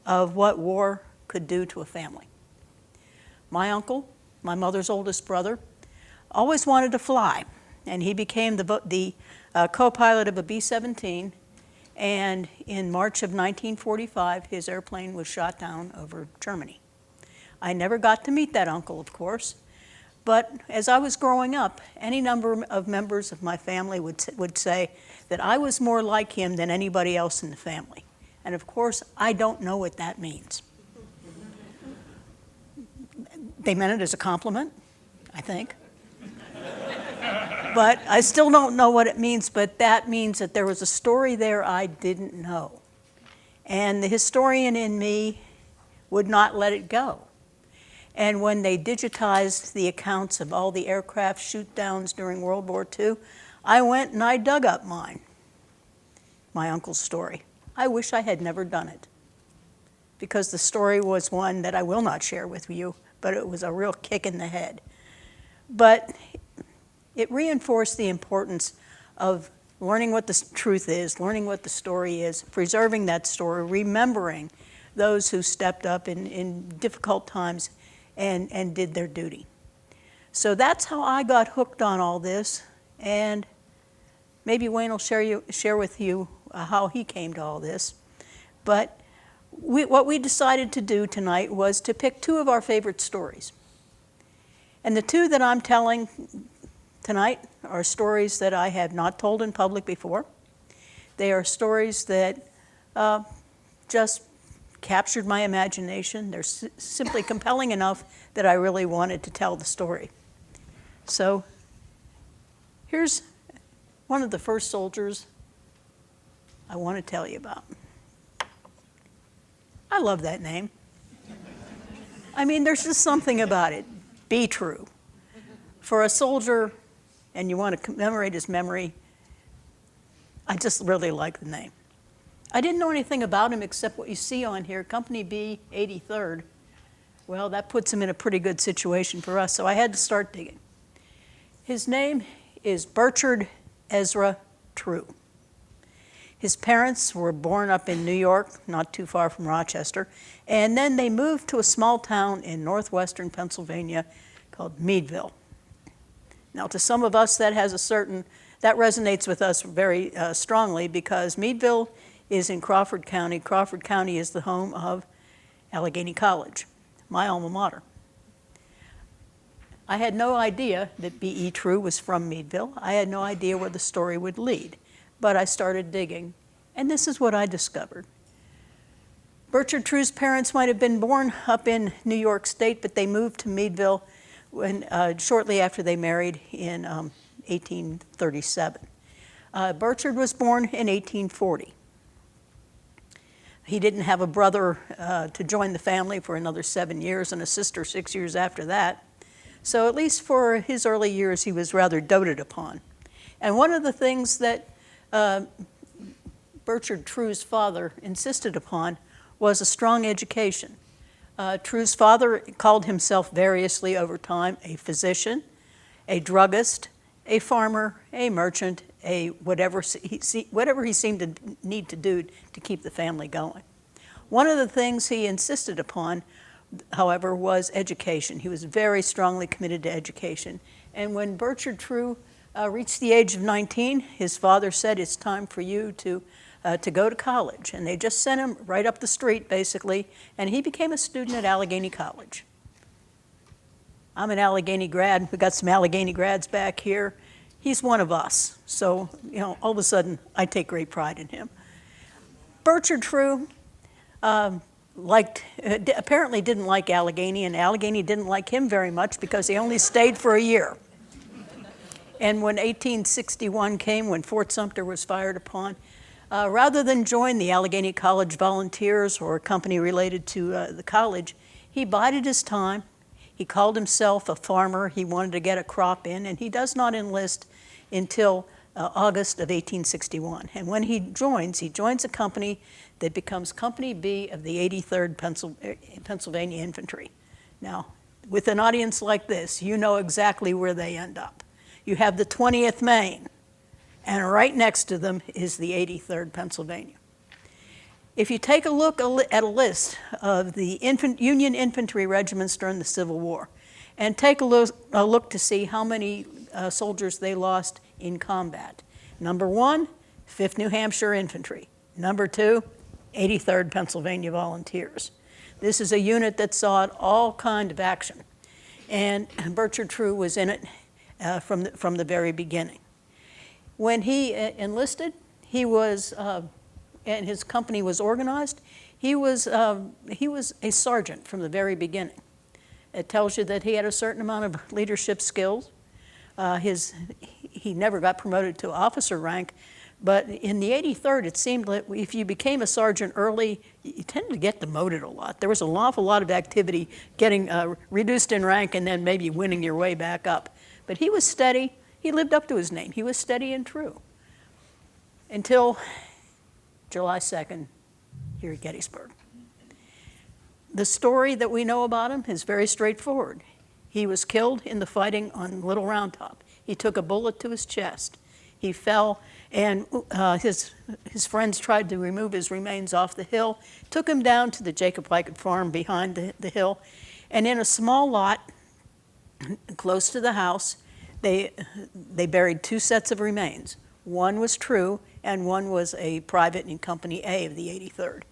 of what war could do to a family. My uncle, my mother's oldest brother, always wanted to fly, and he became the co-pilot of a B-17, and in March of 1945, his airplane was shot down over Germany. I never got to meet that uncle, of course, but as I was growing up, any number of members of my family would say that I was more like him than anybody else in the family. And of course, I don't know what that means. They meant it as a compliment, I think. But I still don't know what it means, but that means that there was a story there I didn't know. And the historian in me would not let it go. And when they digitized the accounts of all the aircraft shoot-downs during World War II, I went and I dug up my uncle's story. I wish I had never done it, because the story was one that I will not share with you, but it was a real kick in the head. But it reinforced the importance of learning what the truth is, learning what the story is, preserving that story, remembering those who stepped up in difficult times and did their duty. So that's how I got hooked on all this, and maybe Wayne will share with you how he came to all this. But what we decided to do tonight was to pick two of our favorite stories. And the two that I'm telling tonight are stories that I have not told in public before. They are stories that just captured my imagination. They're simply compelling enough that I really wanted to tell the story. So here's one of the first soldiers I want to tell you about. I love that name. I mean, there's just something about it. Be True. For a soldier, and you want to commemorate his memory, I just really like the name. I didn't know anything about him except what you see on here, Company B, 83rd. Well, that puts him in a pretty good situation for us, so I had to start digging. His name is Berard Ezra True. His parents were born up in New York, not too far from Rochester, and then they moved to a small town in northwestern Pennsylvania called Meadville. Now, to some of us, that resonates with us very strongly because Meadville is in Crawford County. Crawford County is the home of Allegheny College, my alma mater. I had no idea that B.E. True was from Meadville. I had no idea where the story would lead, but I started digging, and this is what I discovered. Berard True's parents might have been born up in New York State, but they moved to Meadville shortly after they married in 1837. Berard was born in 1840. He didn't have a brother to join the family for another 7 years and a sister 6 years after that. So at least for his early years, he was rather doted upon. And one of the things that Berard True's father insisted upon was a strong education. True's father called himself variously over time a physician, a druggist, a farmer, a merchant, whatever he seemed to need to do to keep the family going. One of the things he insisted upon, however, was education. He was very strongly committed to education. And when Berard True reached the age of 19, his father said, "It's time for you to go to college." And they just sent him right up the street, basically, and he became a student at Allegheny College. I'm an Allegheny grad. We got some Allegheny grads back here. He's one of us. So, all of a sudden, I take great pride in him. Berard True apparently didn't like Allegheny, and Allegheny didn't like him very much because he only stayed for a year. And when 1861 came, when Fort Sumter was fired upon, rather than join the Allegheny College Volunteers or a company related to the college, he bided his time. He called himself a farmer. He wanted to get a crop in, and he does not enlist until August of 1861. And when he joins a company that becomes Company B of the 83rd Pennsylvania Infantry. Now, with an audience like this, you know exactly where they end up. You have the 20th Maine, and right next to them is the 83rd Pennsylvania. If you take a look at a list of the Union infantry regiments during the Civil War, and take a look to see how many soldiers they lost in combat. Number 1, 5th New Hampshire Infantry. Number 2, 83rd Pennsylvania Volunteers. This is a unit that saw all kind of action, and Berard True was in it from the very beginning. When he enlisted, he was, and his company was organized, he was a sergeant from the very beginning. It tells you that he had a certain amount of leadership skills. He never got promoted to officer rank, but in the 83rd, it seemed that if you became a sergeant early, you tended to get demoted a lot. There was an awful lot of activity getting reduced in rank and then maybe winning your way back up. But he was steady. He lived up to his name. He was steady and true until July 2nd here at Gettysburg. The story that we know about him is very straightforward. He was killed in the fighting on Little Round Top. He took a bullet to his chest. He fell, and his friends tried to remove his remains off the hill, took him down to the Jacob Likert farm behind the hill, and in a small lot close to the house, they buried 2 sets of remains. One was True, and one was a private in Company A of the 83rd.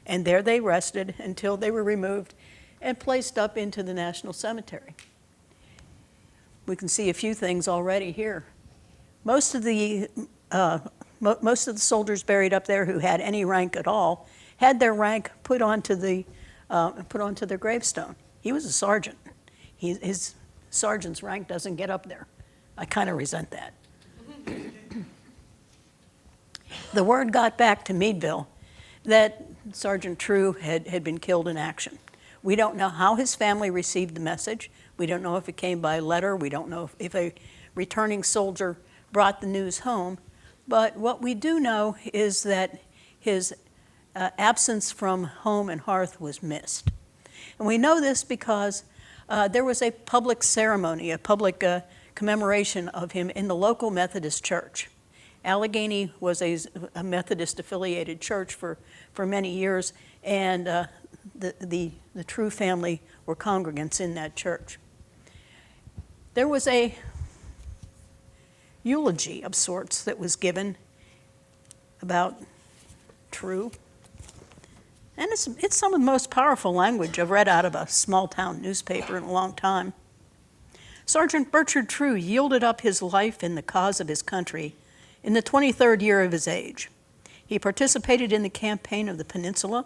And there they rested until they were removed and placed up into the National Cemetery. We can see a few things already here. Most of the soldiers buried up there who had any rank at all had their rank put onto their gravestone. He was a sergeant. His sergeant's rank doesn't get up there. I kind of resent that. the word got back to Meadville that Sergeant True had been killed in action. We don't know how his family received the message. We don't know if it came by letter. We don't know if a returning soldier brought the news home. But what we do know is that his absence from home and hearth was missed. And we know this because there was a public ceremony, a public commemoration of him in the local Methodist church. Allegheny was a Methodist-affiliated church for many years, and the True family were congregants in that church. There was a eulogy of sorts that was given about True, and it's some of the most powerful language I've read out of a small-town newspaper in a long time. Sergeant Berard True yielded up his life in the cause of his country in the 23rd year of his age. He participated in the campaign of the Peninsula,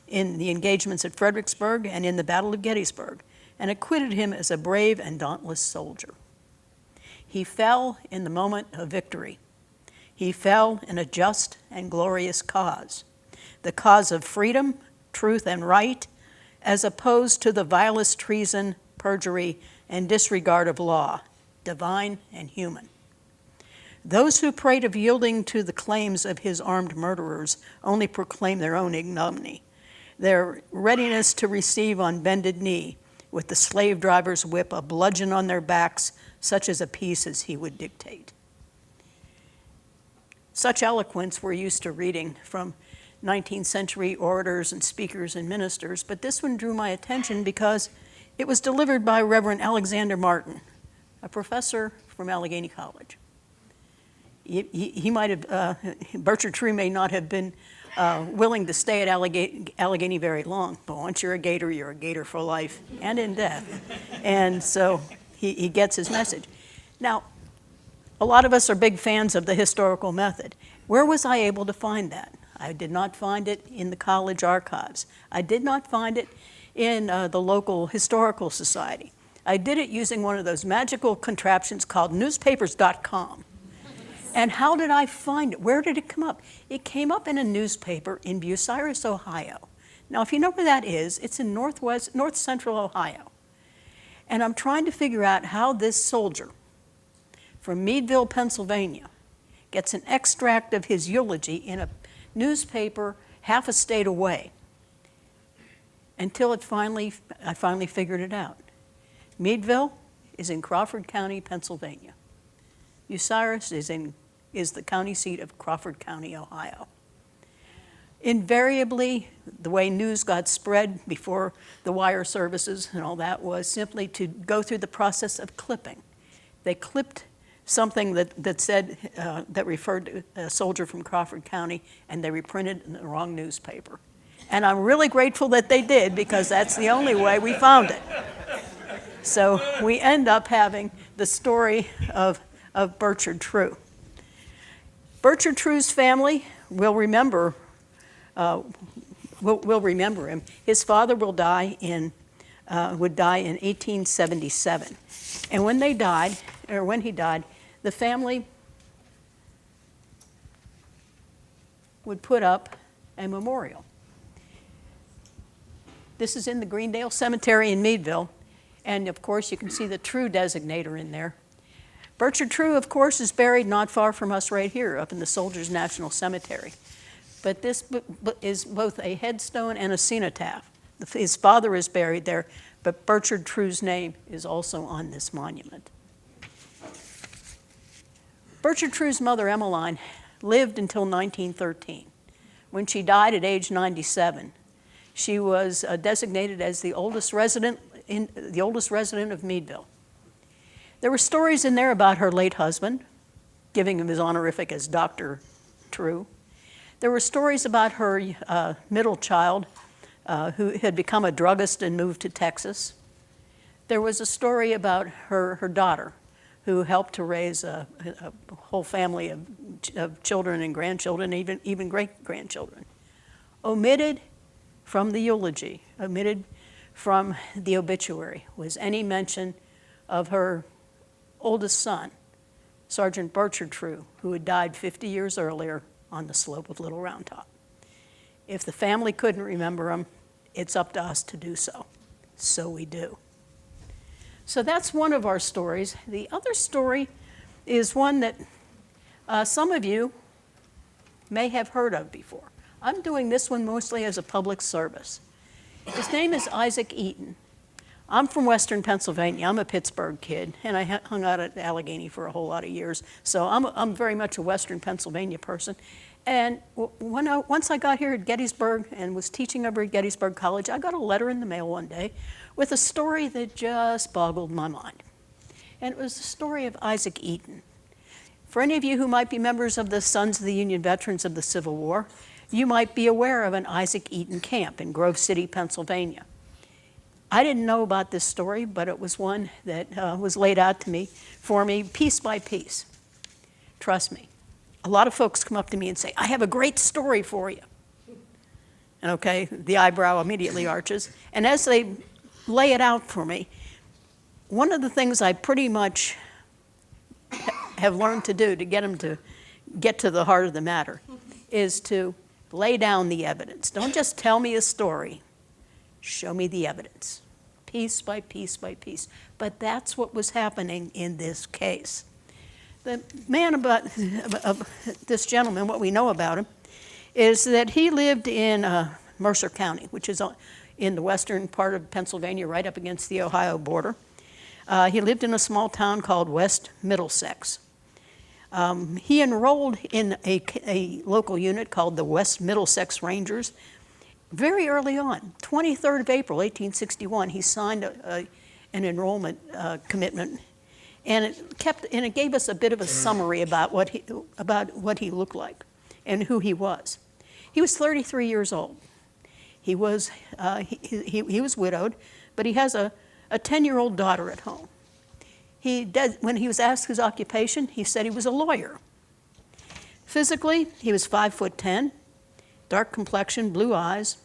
in the engagements at Fredericksburg, and in the Battle of Gettysburg, and acquitted him as a brave and dauntless soldier. He fell in the moment of victory. He fell in a just and glorious cause, the cause of freedom, truth, and right, as opposed to the vilest treason, perjury, and disregard of law, divine and human. Those who prate of yielding to the claims of his armed murderers only proclaim their own ignominy, their readiness to receive on bended knee, with the slave driver's whip, a bludgeon on their backs, such as a peace as he would dictate. Such eloquence we're used to reading from 19th century orators and speakers and ministers, but this one drew my attention because it was delivered by Reverend Alexander Martin, a professor from Allegheny College. He might have, Berard True may not have been willing to stay at Allegheny very long, but once you're a Gator for life and in death. And so he gets his message. Now, a lot of us are big fans of the historical method. Where was I able to find that? I did not find it in the college archives. I did not find it in the local historical society. I did it using one of those magical contraptions called newspapers.com. And how did I find it? Where did it come up? It came up in a newspaper in Bucyrus, Ohio. Now, if you know where that is, it's in north central Ohio. And I'm trying to figure out how this soldier from Meadville, Pennsylvania, gets an extract of his eulogy in a newspaper half a state away, until I finally figured it out. Meadville is in Crawford County, Pennsylvania. Bucyrus is the county seat of Crawford County, Ohio. Invariably, the way news got spread before the wire services and all that was simply to go through the process of clipping. They clipped something that said, that referred to a soldier from Crawford County, and they reprinted in the wrong newspaper. And I'm really grateful that they did, because that's the only way we found it. So we end up having the story of Berard True. Berard True's family will remember him. His father would die in 1877, and when he died, the family would put up a memorial. This is in the Greendale Cemetery in Meadville, and of course you can see the True designator in there. Berard True, of course, is buried not far from us right here, up in the Soldiers National Cemetery. But this is both a headstone and a cenotaph. His father is buried there, but Berard True's name is also on this monument. Berard True's mother, Emmeline, lived until 1913. When she died at age 97, she was designated as the oldest resident of Meadville. There were stories in there about her late husband, giving him his honorific as Dr. True. There were stories about her middle child, who had become a druggist and moved to Texas. There was a story about her daughter, who helped to raise a whole family of children and grandchildren, even great-grandchildren. Omitted from the eulogy, omitted from the obituary, was any mention of her oldest son, Sergeant Berard True, who had died 50 years earlier on the slope of Little Round Top. If the family couldn't remember them, it's up to us to do so. So we do. So that's one of our stories. The other story is one that some of you may have heard of before. I'm doing this one mostly as a public service. His name is Isaac Eaton. I'm from Western Pennsylvania. I'm a Pittsburgh kid, and I hung out at Allegheny for a whole lot of years. So I'm very much a Western Pennsylvania person. And once I got here at Gettysburg and was teaching over at Gettysburg College, I got a letter in the mail one day with a story that just boggled my mind. And it was the story of Isaac Eaton. For any of you who might be members of the Sons of the Union Veterans of the Civil War, you might be aware of an Isaac Eaton camp in Grove City, Pennsylvania. I didn't know about this story, but it was one that was laid out to me, for me, piece by piece. Trust me. A lot of folks come up to me and say, I have a great story for you. And okay, the eyebrow immediately arches. And as they lay it out for me, one of the things I pretty much have learned to do to get them to get to the heart of the matter is to lay down the evidence. Don't just tell me a story. Show me the evidence, piece by piece by piece. But that's what was happening in this case. The man of this gentleman, what we know about him, is that he lived in Mercer County, which is in the western part of Pennsylvania, right up against the Ohio border. He lived in a small town called West Middlesex. He enrolled in a local unit called the West Middlesex Rangers very early on. 23rd of April, 1861, he signed an enrollment commitment, and it gave us a bit of a summary about what he looked like and who he was. He was 33 years old. He was widowed, but he has a 10-year-old daughter at home. When he was asked his occupation, he said he was a lawyer. Physically, he was 5'10", dark complexion, blue eyes.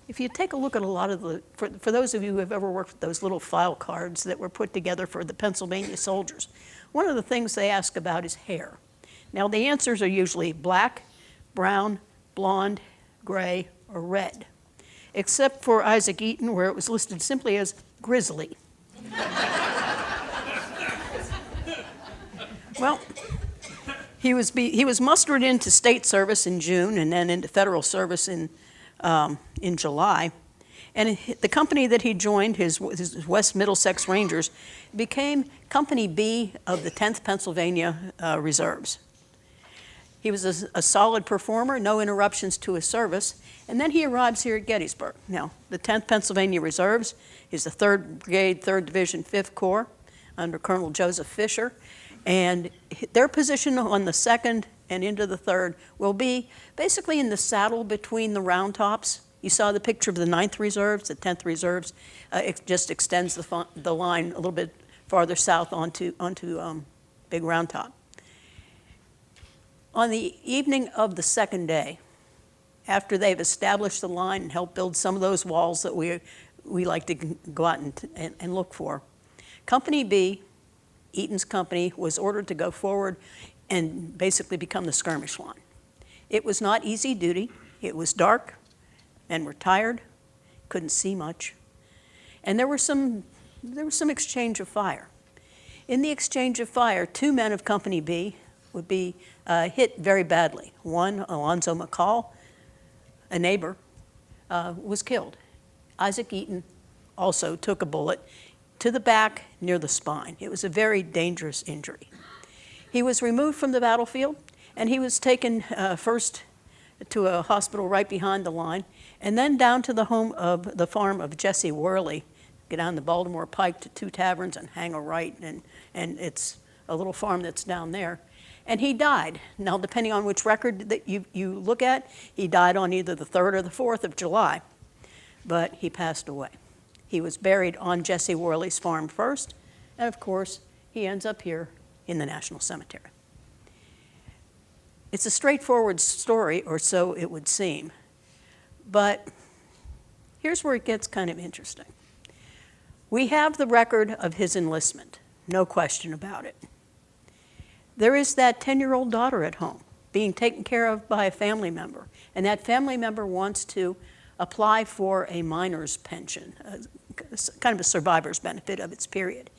If you take a look at a lot of for those of you who have ever worked with those little file cards that were put together for the Pennsylvania soldiers, one of the things they ask about is hair. Now, the answers are usually black, brown, blonde, gray, or red, except for Isaac Eaton, where it was listed simply as grizzly. Well, he was mustered into state service in June and then into federal service in July. And the company that he joined, his West Middlesex Rangers, became Company B of the 10th Pennsylvania Reserves. He was a solid performer, no interruptions to his service, and then he arrives here at Gettysburg. Now, the 10th Pennsylvania Reserves is the 3rd Brigade, 3rd Division, 5th Corps under Colonel Joseph Fisher, and their position on the 2nd and into the 3rd will be basically in the saddle between the round tops. You saw the picture of the 9th Reserves, the 10th Reserves. It just extends the line a little bit farther south onto Big Round Top. On the evening of the 2nd day, after they've established the line and helped build some of those walls that we like to go out and look for, Company B, Eaton's company, was ordered to go forward and basically become the skirmish line. It was not easy duty. It was dark, and we're tired, couldn't see much, and there was some exchange of fire. In the exchange of fire, 2 men of Company B would be hit very badly. One, Alonzo McCall, a neighbor, was killed. Isaac Eaton also took a bullet to the back near the spine. It was a very dangerous injury. He was removed from the battlefield, and he was taken first to a hospital right behind the line, and then down to the farm of Jesse Worley. Get down the Baltimore Pike to 2 taverns and hang a right, and it's a little farm that's down there. And he died. Now, depending on which record that you look at, he died on either the 3rd or the 4th of July, but he passed away. He was buried on Jesse Worley's farm first, and of course, he ends up here in the National Cemetery. It's a straightforward story, or so it would seem, but here's where it gets kind of interesting. We have the record of his enlistment, no question about it. there is that 10-year-old daughter at home being taken care of by a family member, and that family member wants to apply for a minor's pension, kind of a survivor's benefit of its period.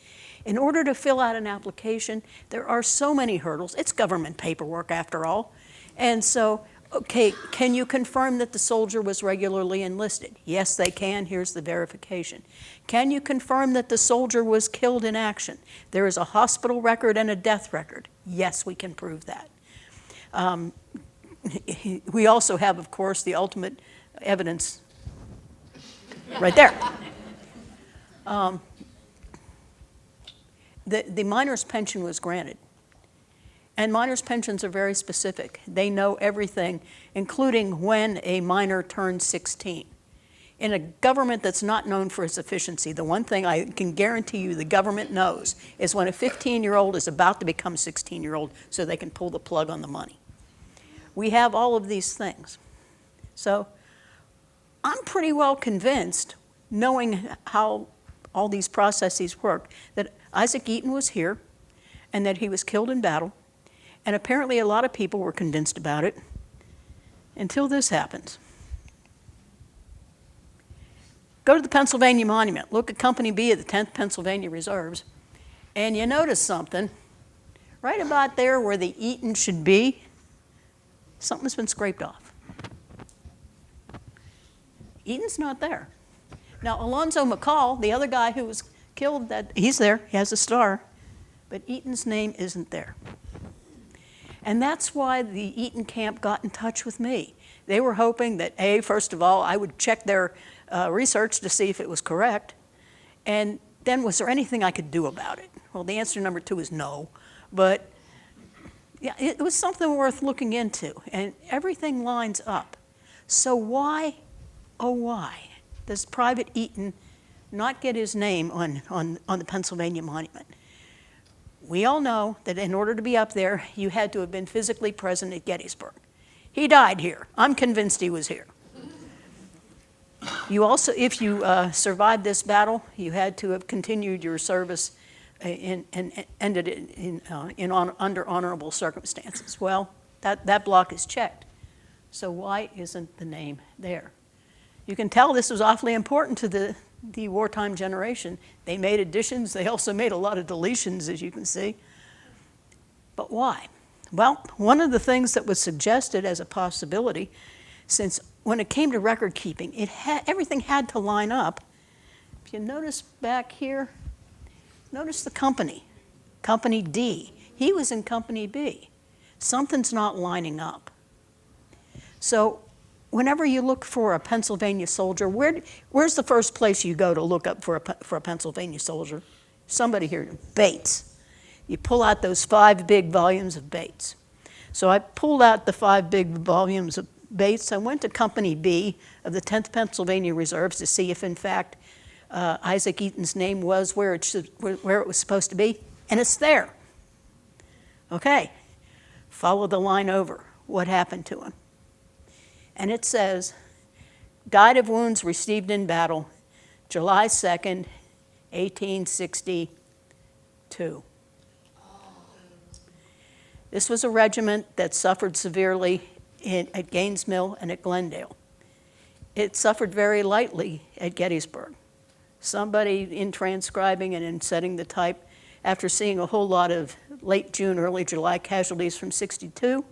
In order to fill out an application, there are so many hurdles. It's government paperwork, after all. And so, okay, can you confirm that the soldier was regularly enlisted? Yes, they can. Here's the verification. Can you confirm that the soldier was killed in action? There is a hospital record and a death record. Yes, we can prove that. We also have, of course, the ultimate evidence right there. The minor's pension was granted. And minors' pensions are very specific. They know everything, including when a minor turns 16. In a government that's not known for its efficiency, the one thing I can guarantee you the government knows is when a 15-year-old is about to become a 16-year-old so they can pull the plug on the money. We have all of these things. So I'm pretty well convinced, knowing how all these processes work, that Isaac Eaton was here and that he was killed in battle. And apparently a lot of people were convinced about it until this happens. Go to the Pennsylvania Monument. Look at Company B of the 10th Pennsylvania Reserves. And you notice something. Right about there where the Eaton should be, something's been scraped off. Eaton's not there. Now, Alonzo McCall, the other guy who was killed, he's there. He has a star. But Eaton's name isn't there. And that's why the Eaton camp got in touch with me. They were hoping that, first of all, I would check their research to see if it was correct, and then was there anything I could do about it? Well, the answer number 2 is no, but yeah, it was something worth looking into, and everything lines up. So why, oh why, does Private Eaton not get his name on the Pennsylvania Monument? We all know that in order to be up there, you had to have been physically present at Gettysburg. He died here. I'm convinced he was here. You also, if you survived this battle, you had to have continued your service and ended it under honorable circumstances. Well, that block is checked. So why isn't the name there? You can tell this was awfully important to the wartime generation. They made additions. They also made a lot of deletions, as you can see. But why? Well, one of the things that was suggested as a possibility, since when it came to record keeping, everything had to line up. If you notice back here, notice the company, Company D. He was in Company B. Something's not lining up. So whenever you look for a Pennsylvania soldier, where's the first place you go to look up for a Pennsylvania soldier? Somebody here, Bates. You pull out those 5 big volumes of Bates. So I pulled out the 5 big volumes of Bates. I went to Company B of the 10th Pennsylvania Reserves to see if, in fact, Isaac Eaton's name was where it was supposed to be, and it's there. Okay, follow the line over. What happened to him? And it says, died of wounds received in battle, July 2nd, 1862. This was a regiment that suffered severely at Gaines Mill and at Glendale. It suffered very lightly at Gettysburg. Somebody in transcribing and in setting the type, after seeing a whole lot of late June, early July casualties from 62,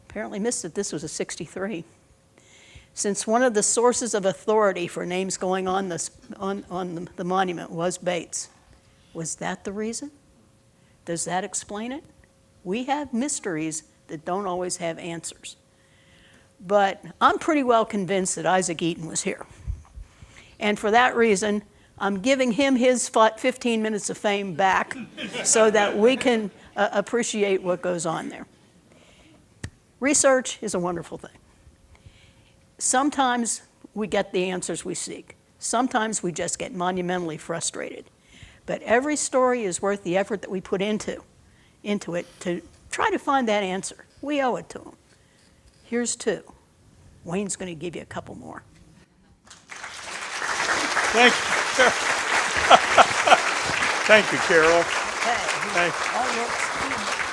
apparently missed that this was a 63. Since one of the sources of authority for names going on the monument was Bates, was that the reason? Does that explain it? We have mysteries that don't always have answers. But I'm pretty well convinced that Isaac Eaton was here. And for that reason, I'm giving him his 15 minutes of fame back so that we can appreciate what goes on there. Research is a wonderful thing. Sometimes we get the answers we seek. Sometimes we just get monumentally frustrated. But every story is worth the effort that we put into it to try to find that answer. We owe it to them. Here's 2. Wayne's going to give you a couple more. Thank you. Thank you, Carol. Okay. Thank you. All looks good.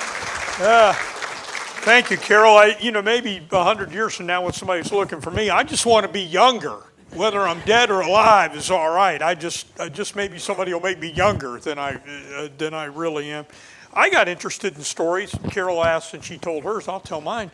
Thank you, Carol. Maybe 100 years from now when somebody's looking for me, I just want to be younger. Whether I'm dead or alive is all right. I just maybe somebody will make me younger than I really am. I got interested in stories. Carol asked and she told hers. I'll tell mine.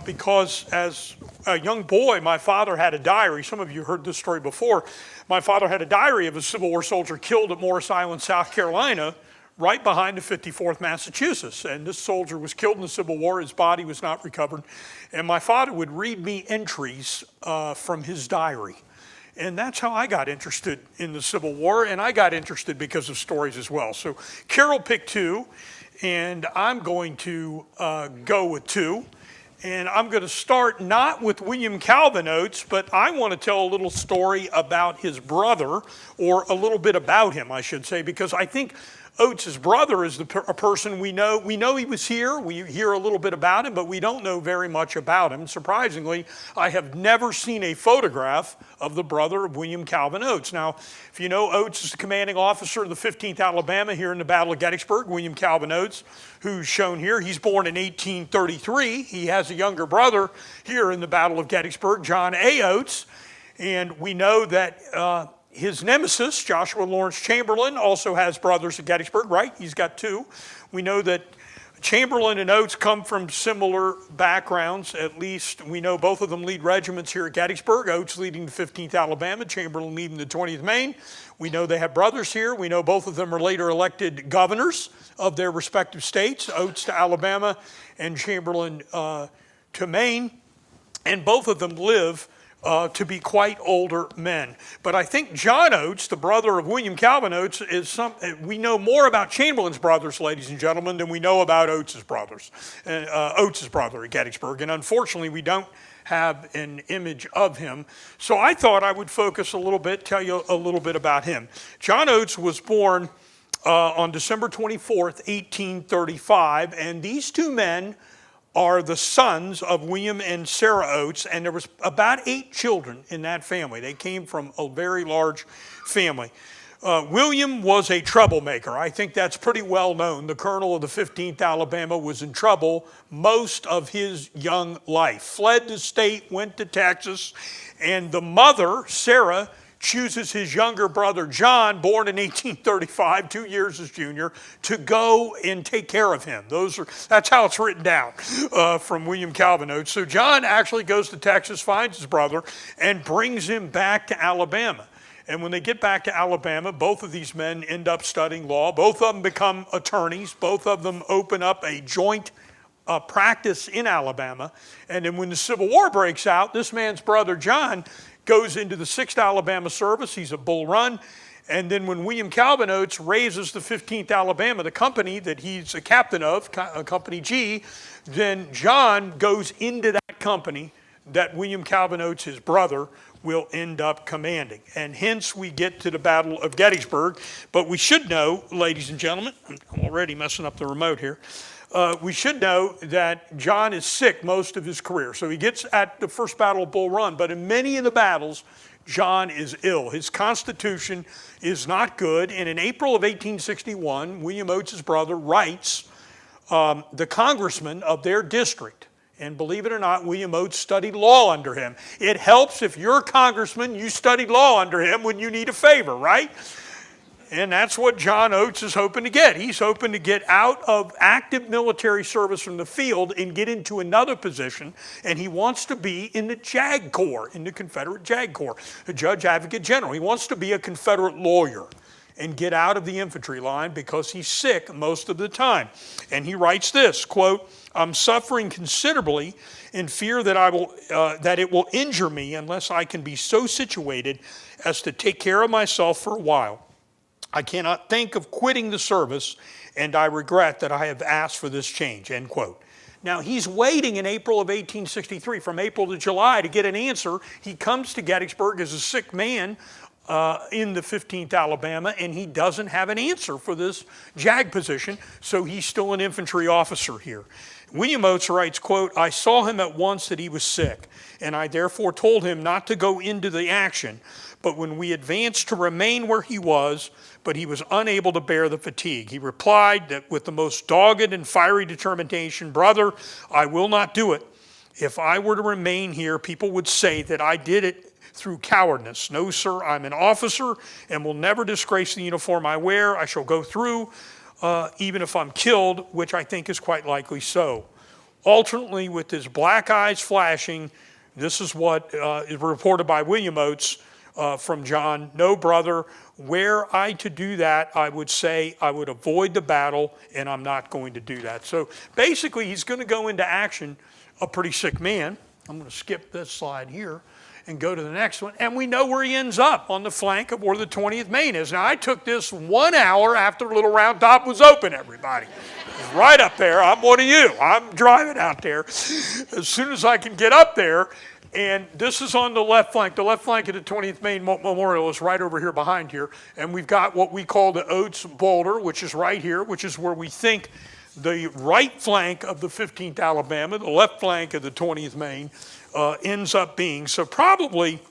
Because as a young boy, my father had a diary. Some of you heard this story before. My father had a diary of a Civil War soldier killed at Morris Island, South Carolina, right behind the 54th Massachusetts. And this soldier was killed in the Civil War. His body was not recovered. And my father would read me entries from his diary. And that's how I got interested in the Civil War. And I got interested because of stories as well. So Carol picked two, and I'm going to go with two. And I'm going to start not with William Calvin Oates, but I want to tell a little story about his brother, or a little bit about him, I should say, because I think Oates' brother is a person we know. We know he was here. We hear a little bit about him, but we don't know very much about him. Surprisingly, I have never seen a photograph of the brother of William Calvin Oates. Now, if you know, Oates is the commanding officer of the 15th Alabama here in the Battle of Gettysburg. William Calvin Oates, who's shown here, he's born in 1833. He has a younger brother here in the Battle of Gettysburg, John A. Oates, and we know that his nemesis, Joshua Lawrence Chamberlain, also has brothers at Gettysburg, right? He's got two. We know that Chamberlain and Oates come from similar backgrounds. At least we know both of them lead regiments here at Gettysburg. Oates leading the 15th Alabama, Chamberlain leading the 20th Maine. We know they have brothers here. We know both of them are later elected governors of their respective states, Oates to Alabama and Chamberlain to Maine. And both of them live to be quite older men. But I think John Oates, the brother of William Calvin Oates, we know more about Chamberlain's brothers, ladies and gentlemen, than we know about Oates' brothers, Oates' brother at Gettysburg. And unfortunately, we don't have an image of him. So I thought I would focus a little bit, tell you a little bit about him. John Oates was born on December 24th, 1835, and these two men are the sons of William and Sarah Oates, and there was about 8 children in that family. They came from a very large family. William was a troublemaker. I think that's pretty well known. The colonel of the 15th Alabama was in trouble most of his young life. Fled the state, went to Texas, and the mother, Sarah, chooses his younger brother, John, born in 1835, 2 years his junior, to go and take care of him. That's how it's written down from William Calvin Oates. So John actually goes to Texas, finds his brother, and brings him back to Alabama. And when they get back to Alabama, both of these men end up studying law. Both of them become attorneys. Both of them open up a joint practice in Alabama. And then when the Civil War breaks out, this man's brother, John, goes into the 6th Alabama service. He's a Bull Run. And then when William Calvin Oates raises the 15th Alabama, the company that he's a captain of, Company G, then John goes into that company that William Calvin Oates, his brother, will end up commanding. And hence we get to the Battle of Gettysburg. But we should know, ladies and gentlemen, I'm already messing up the remote here. We should know that John is sick most of his career. So he gets at the first battle of Bull Run, but in many of the battles, John is ill. His constitution is not good. And in April of 1861, William Oates' brother writes the congressman of their district. And believe it or not, William Oates studied law under him. It helps if you're a congressman, you studied law under him when you need a favor, right? And that's what John Oates is hoping to get. He's hoping to get out of active military service from the field and get into another position. And he wants to be in the JAG Corps, in the Confederate JAG Corps, the Judge Advocate General. He wants to be a Confederate lawyer and get out of the infantry line because he's sick most of the time. And he writes this, quote, "I'm suffering considerably in fear that it will injure me unless I can be so situated as to take care of myself for a while. I cannot think of quitting the service, and I regret that I have asked for this change," end quote. Now, he's waiting in April of 1863, from April to July, to get an answer. He comes to Gettysburg as a sick man in the 15th Alabama, and he doesn't have an answer for this JAG position, so he's still an infantry officer here. William Oates writes, quote, "I saw him at once that he was sick, and I therefore told him not to go into the action, but when we advanced to remain where he was, but he was unable to bear the fatigue. He replied that with the most dogged and fiery determination, 'Brother, I will not do it. If I were to remain here, people would say that I did it through cowardice. No, sir, I'm an officer and will never disgrace the uniform I wear. I shall go through, even if I'm killed, which I think is quite likely so.' Alternately, with his black eyes flashing, this is what is reported by William Oates from John. 'No, brother, were I to do that, I would say I would avoid the battle, and I'm not going to do that.' So basically, he's going to go into action a pretty sick man. I'm going to skip this slide here and go to the next one. And we know where he ends up, on the flank of where the 20th Maine is. Now, I took this 1 hour after Little Round Top was open, everybody. It's right up there. I'm one of you. I'm driving out there as soon as I can get up there. And this is on the left flank. The left flank of the 20th Maine Memorial is right over here behind here. And we've got what we call the Oates Boulder, which is right here, which is where we think the right flank of the 15th Alabama, the left flank of the 20th Maine, ends up being. So probably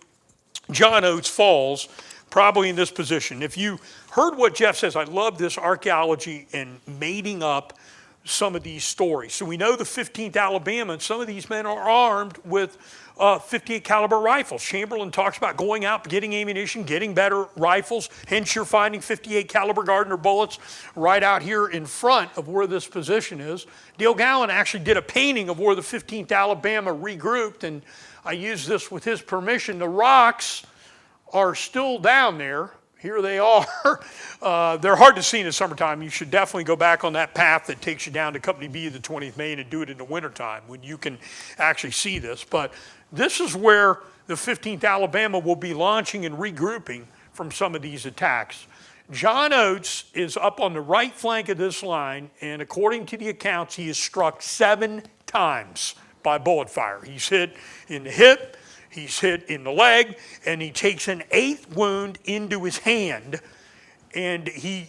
John Oates falls probably in this position. If you heard what Jeff says, I love this archaeology and mating up some of these stories. So we know the 15th Alabama, and some of these men are armed with 58 caliber rifles. Chamberlain talks about going out, getting ammunition, getting better rifles. Hence, you're finding 58 caliber Gardner bullets right out here in front of where this position is. Dale Gallen actually did a painting of where the 15th Alabama regrouped, and I used this with his permission. The rocks are still down there. Here they are. They're hard to see in the summertime. You should definitely go back on that path that takes you down to Company B of the 20th Maine and do it in the wintertime when you can actually see this. But this is where the 15th Alabama will be launching and regrouping from some of these attacks. John Oates is up on the right flank of this line, and according to the accounts, he is struck 7 times by bullet fire. He's hit in the hip, he's hit in the leg, and he takes an 8th wound into his hand, and he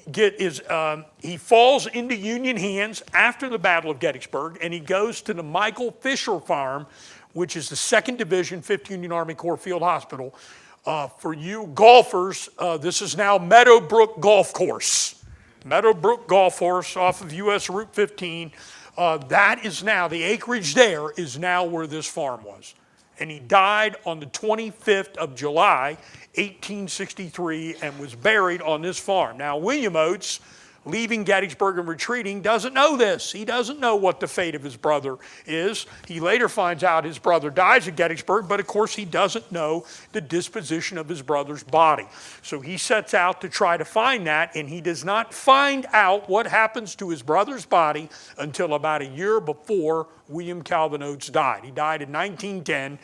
falls into Union hands after the Battle of Gettysburg, and he goes to the Michael Fisher Farm, which is the 2nd Division, 5th Union Army Corps Field Hospital. For you golfers, this is now Meadowbrook Golf Course. Meadowbrook Golf Course off of US Route 15. That is now, the acreage there is now where this farm was. And he died on the 25th of July, 1863, and was buried on this farm. Now, William Oates, leaving Gettysburg and retreating, doesn't know this. He doesn't know what the fate of his brother is. He later finds out his brother dies at Gettysburg, but of course he doesn't know the disposition of his brother's body. So he sets out to try to find that, and he does not find out what happens to his brother's body until about a year before William Calvin Oates died. He died in 1910,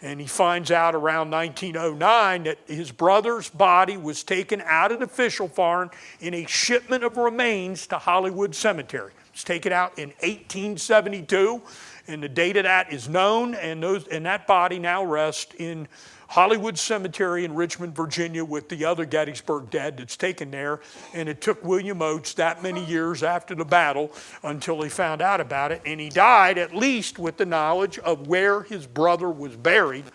and he finds out around 1909 that his brother's body was taken out of the Fisher Farm in a shipment of remains to Hollywood Cemetery. It was taken out in 1872, and the date of that is known, and that body now rests in Hollywood Cemetery in Richmond, Virginia, with the other Gettysburg dead that's taken there. And it took William Oates that many years after the battle until he found out about it. And he died at least with the knowledge of where his brother was buried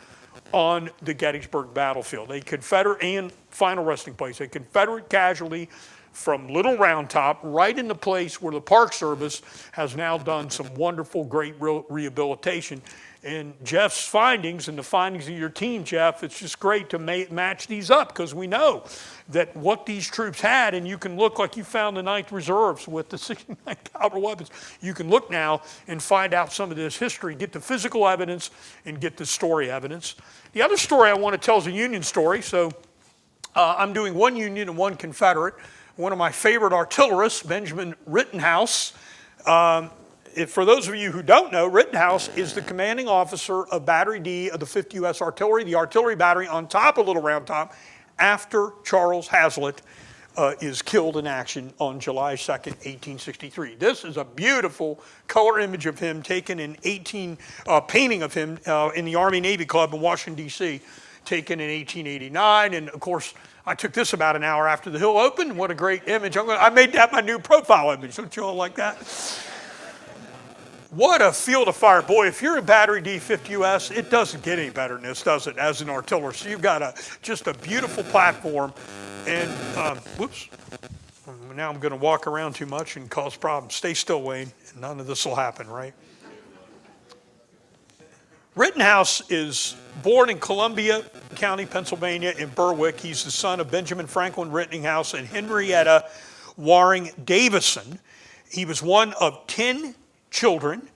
on the Gettysburg battlefield. A Confederate, and final resting place, a Confederate casualty from Little Round Top, right in the place where the Park Service has now done some wonderful, great rehabilitation. And Jeff's findings and the findings of your team, Jeff, it's just great to match these up, because we know that what these troops had, and you can look like you found the 9th Reserves with the 69 caliber weapons. You can look now and find out some of this history, get the physical evidence and get the story evidence. The other story I want to tell is a Union story. So I'm doing one Union and one Confederate. One of my favorite artillerists, Benjamin Rittenhouse. For those of you who don't know, Rittenhouse is the commanding officer of Battery D of the 5th U.S. Artillery, the artillery battery on top of Little Round Top, after Charles Hazlitt is killed in action on July 2nd, 1863. This is a beautiful color image of him taken in painting of him in the Army-Navy Club in Washington, D.C., taken in 1889. And of course, I took this about an hour after the hill opened. What a great image. I made that my new profile image. Don't you all like that? What a field of fire. Boy, if you're in Battery D50 US, it doesn't get any better than this, does it, as an artillery? So you've got just a beautiful platform. And, whoops. Now I'm going to walk around too much and cause problems. Stay still, Wayne. None of this will happen, right? Rittenhouse is born in Columbia County, Pennsylvania, in Berwick. He's the son of Benjamin Franklin Rittenhouse and Henrietta Waring Davison. He was one of 10 children,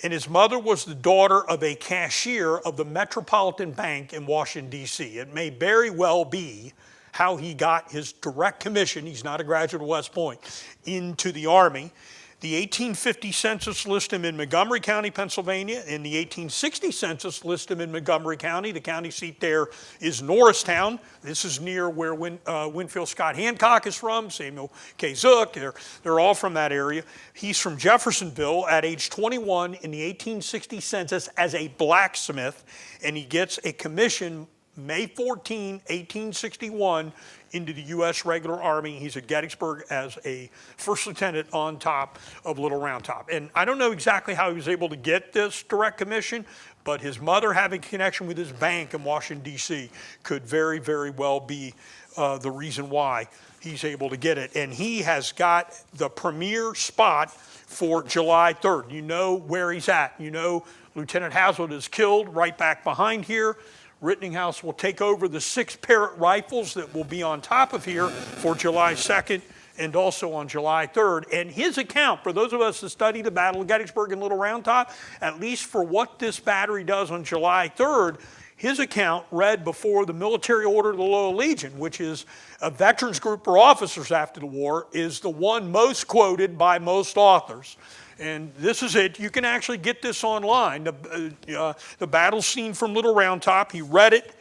and his mother was the daughter of a cashier of the Metropolitan Bank in Washington, D.C. It may very well be how he got his direct commission, he's not a graduate of West Point, into the Army. The 1850 census lists him in Montgomery County, Pennsylvania. And the 1860 census lists him in Montgomery County. The county seat there is Norristown. This is near where Winfield Scott Hancock is from, Samuel K. Zook. They're all from that area. He's from Jeffersonville at age 21 in the 1860 census as a blacksmith. And he gets a commission May 14, 1861, into the U.S. regular Army. He's at Gettysburg as a first lieutenant on top of Little Round Top. And I don't know exactly how he was able to get this direct commission, but his mother having a connection with his bank in Washington, D.C. could very, very well be the reason why he's able to get it. And he has got the premier spot for July 3rd. You know where he's at. You know Lieutenant Hazlitt is killed right back behind here. Rittenhouse will take over the 6 Parrott rifles that will be on top of here for July 2nd and also on July 3rd. And his account, for those of us that study the Battle of Gettysburg and Little Round Top, at least for what this battery does on July 3rd, his account read before the Military Order of the Loyal Legion, which is a veterans group for officers after the war, is the one most quoted by most authors. And this is it. You can actually get this online. The battle scene from Little Round Top. He read it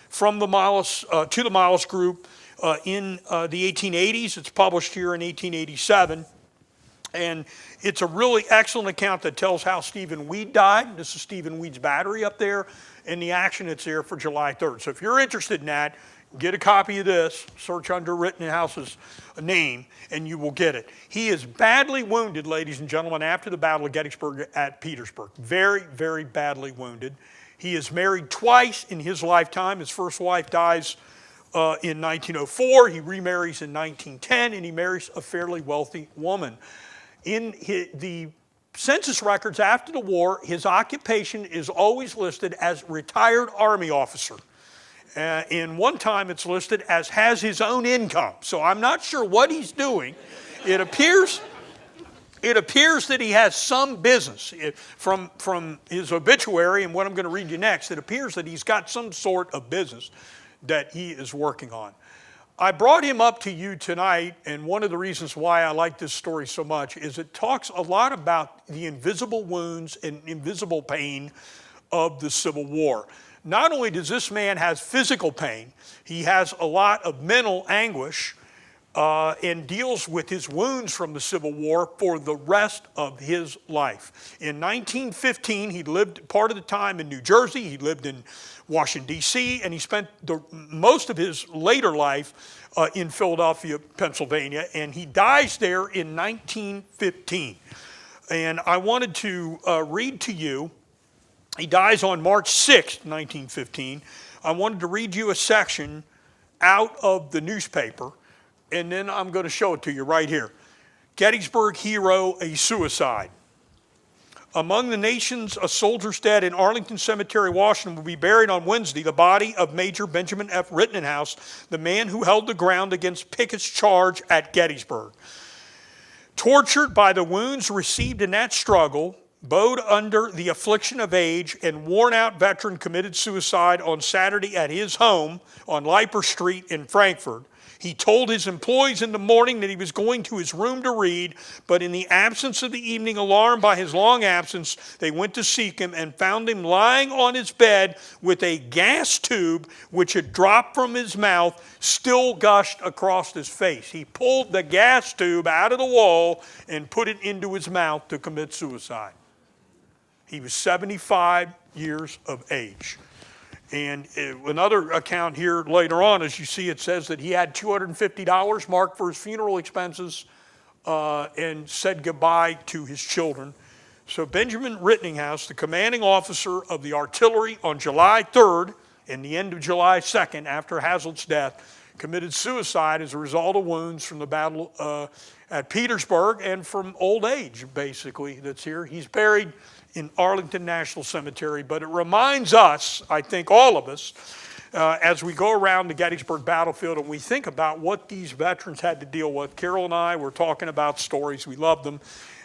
from the Mollis to the Mollis group in the 1880s. It's published here in 1887. And it's a really excellent account that tells how Stephen Weed died. This is Stephen Weed's battery up there. And the action that's there for July 3rd. So if you're interested in that, get a copy of this, search under Rittenhouse's name, and you will get it. He is badly wounded, ladies and gentlemen, after the Battle of Gettysburg at Petersburg. Very, very badly wounded. He is married twice in his lifetime. His first wife dies in 1904. He remarries in 1910, and he marries a fairly wealthy woman. In the census records after the war, his occupation is always listed as retired Army officer. In one time it's listed as has his own income. So I'm not sure what he's doing. It appears that he has some business. From his obituary and what I'm going to read you next, it appears that he's got some sort of business that he is working on. I brought him up to you tonight, and one of the reasons why I like this story so much is it talks a lot about the invisible wounds and invisible pain of the Civil War. Not only does this man have physical pain, he has a lot of mental anguish and deals with his wounds from the Civil War for the rest of his life. In 1915, he lived part of the time in New Jersey, he lived in Washington, D.C., and he spent most of his later life in Philadelphia, Pennsylvania, and he dies there in 1915. And I wanted to read to you. He dies on March 6, 1915. I wanted to read you a section out of the newspaper, and then I'm going to show it to you right here. Gettysburg hero, a suicide. Among the nation's soldiers dead in Arlington Cemetery, Washington, will be buried on Wednesday the body of Major Benjamin F. Rittenhouse, the man who held the ground against Pickett's charge at Gettysburg. Tortured by the wounds received in that struggle, bowed under the affliction of age, and worn-out veteran committed suicide on Saturday at his home on Leiper Street in Frankfort. He told his employees in the morning that he was going to his room to read, but in the absence of the evening, alarmed by his long absence, they went to seek him and found him lying on his bed with a gas tube which had dropped from his mouth, still gushed across his face. He pulled the gas tube out of the wall and put it into his mouth to commit suicide. He was 75 years of age. And another account here later on, as you see, it says that he had $250 marked for his funeral expenses and said goodbye to his children. So Benjamin Rittenhouse, the commanding officer of the artillery on July 3rd and the end of July 2nd after Hazlett's death, committed suicide as a result of wounds from the battle at Petersburg and from old age, basically, that's here. He's buried in Arlington National Cemetery, but it reminds us, I think all of us, as we go around the Gettysburg battlefield and we think about what these veterans had to deal with. Carol and I were talking about stories. We love them.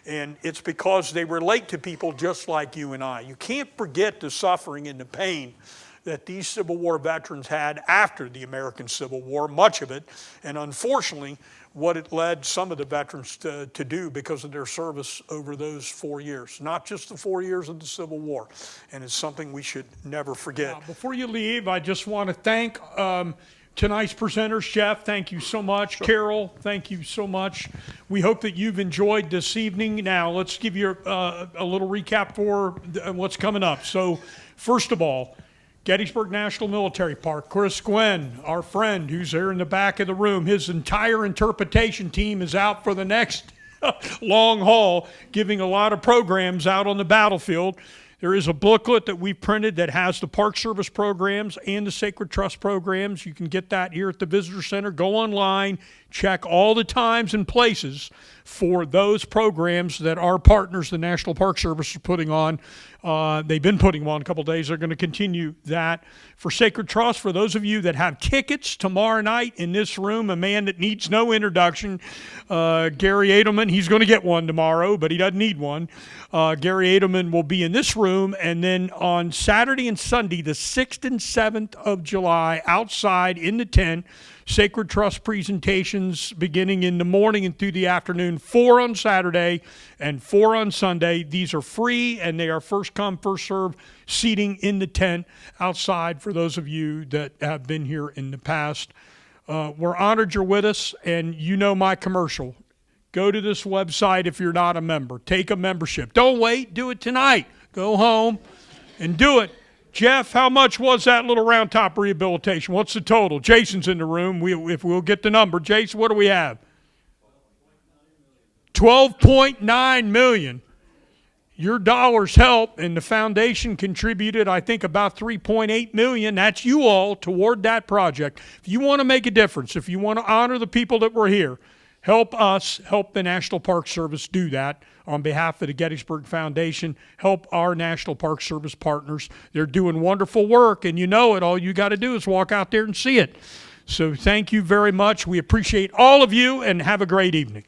And it's because they relate to people just like you and I. You can't forget the suffering and the pain that these Civil War veterans had after the American Civil War, much of it, and unfortunately, what it led some of the veterans to do because of their service over those 4 years, not just the 4 years of the Civil War. And it's something we should never forget. Before you leave, I just want to thank tonight's presenters. Jeff, thank you so much. Sure. Carol, thank you so much. We hope that you've enjoyed this evening. Now, let's give you a little recap for what's coming up. So, first of all, Gettysburg National Military Park. Chris Gwen, our friend who's there in the back of the room, his entire interpretation team is out for the next long haul, giving a lot of programs out on the battlefield. There is a booklet that we printed that has the Park Service programs and the Sacred Trust programs. You can get that here at the Visitor Center. Go online, check all the times and places for those programs that our partners, the National Park Service, are putting on. They've been putting them on a couple days. They're going to continue that. For Sacred Trust, for those of you that have tickets tomorrow night in this room, a man that needs no introduction, Gary Edelman, he's going to get one tomorrow, but he doesn't need one. Gary Edelman will be in this room, and then on Saturday and Sunday, the 6th and 7th of July, outside in the tent, Sacred Trust presentations beginning in the morning and through the afternoon, 4 on Saturday and 4 on Sunday. These are free, and they are first come, first serve seating in the tent outside for those of you that have been here in the past. We're honored you're with us, and you know my commercial. Go to this website if you're not a member. Take a membership. Don't wait. Do it tonight. Go home and do it. Jeff, how much was that little round top rehabilitation? What's the total? Jason's in the room. If we'll get the number. Jason, what do we have? $12.9 million. Your dollars help, and the foundation contributed, I think, about $3.8 million. That's you all toward that project. If you want to make a difference, if you want to honor the people that were here, help us, help the National Park Service do that on behalf of the Gettysburg Foundation. Help our National Park Service partners. They're doing wonderful work, and you know it. All you got to do is walk out there and see it. So thank you very much. We appreciate all of you, and have a great evening.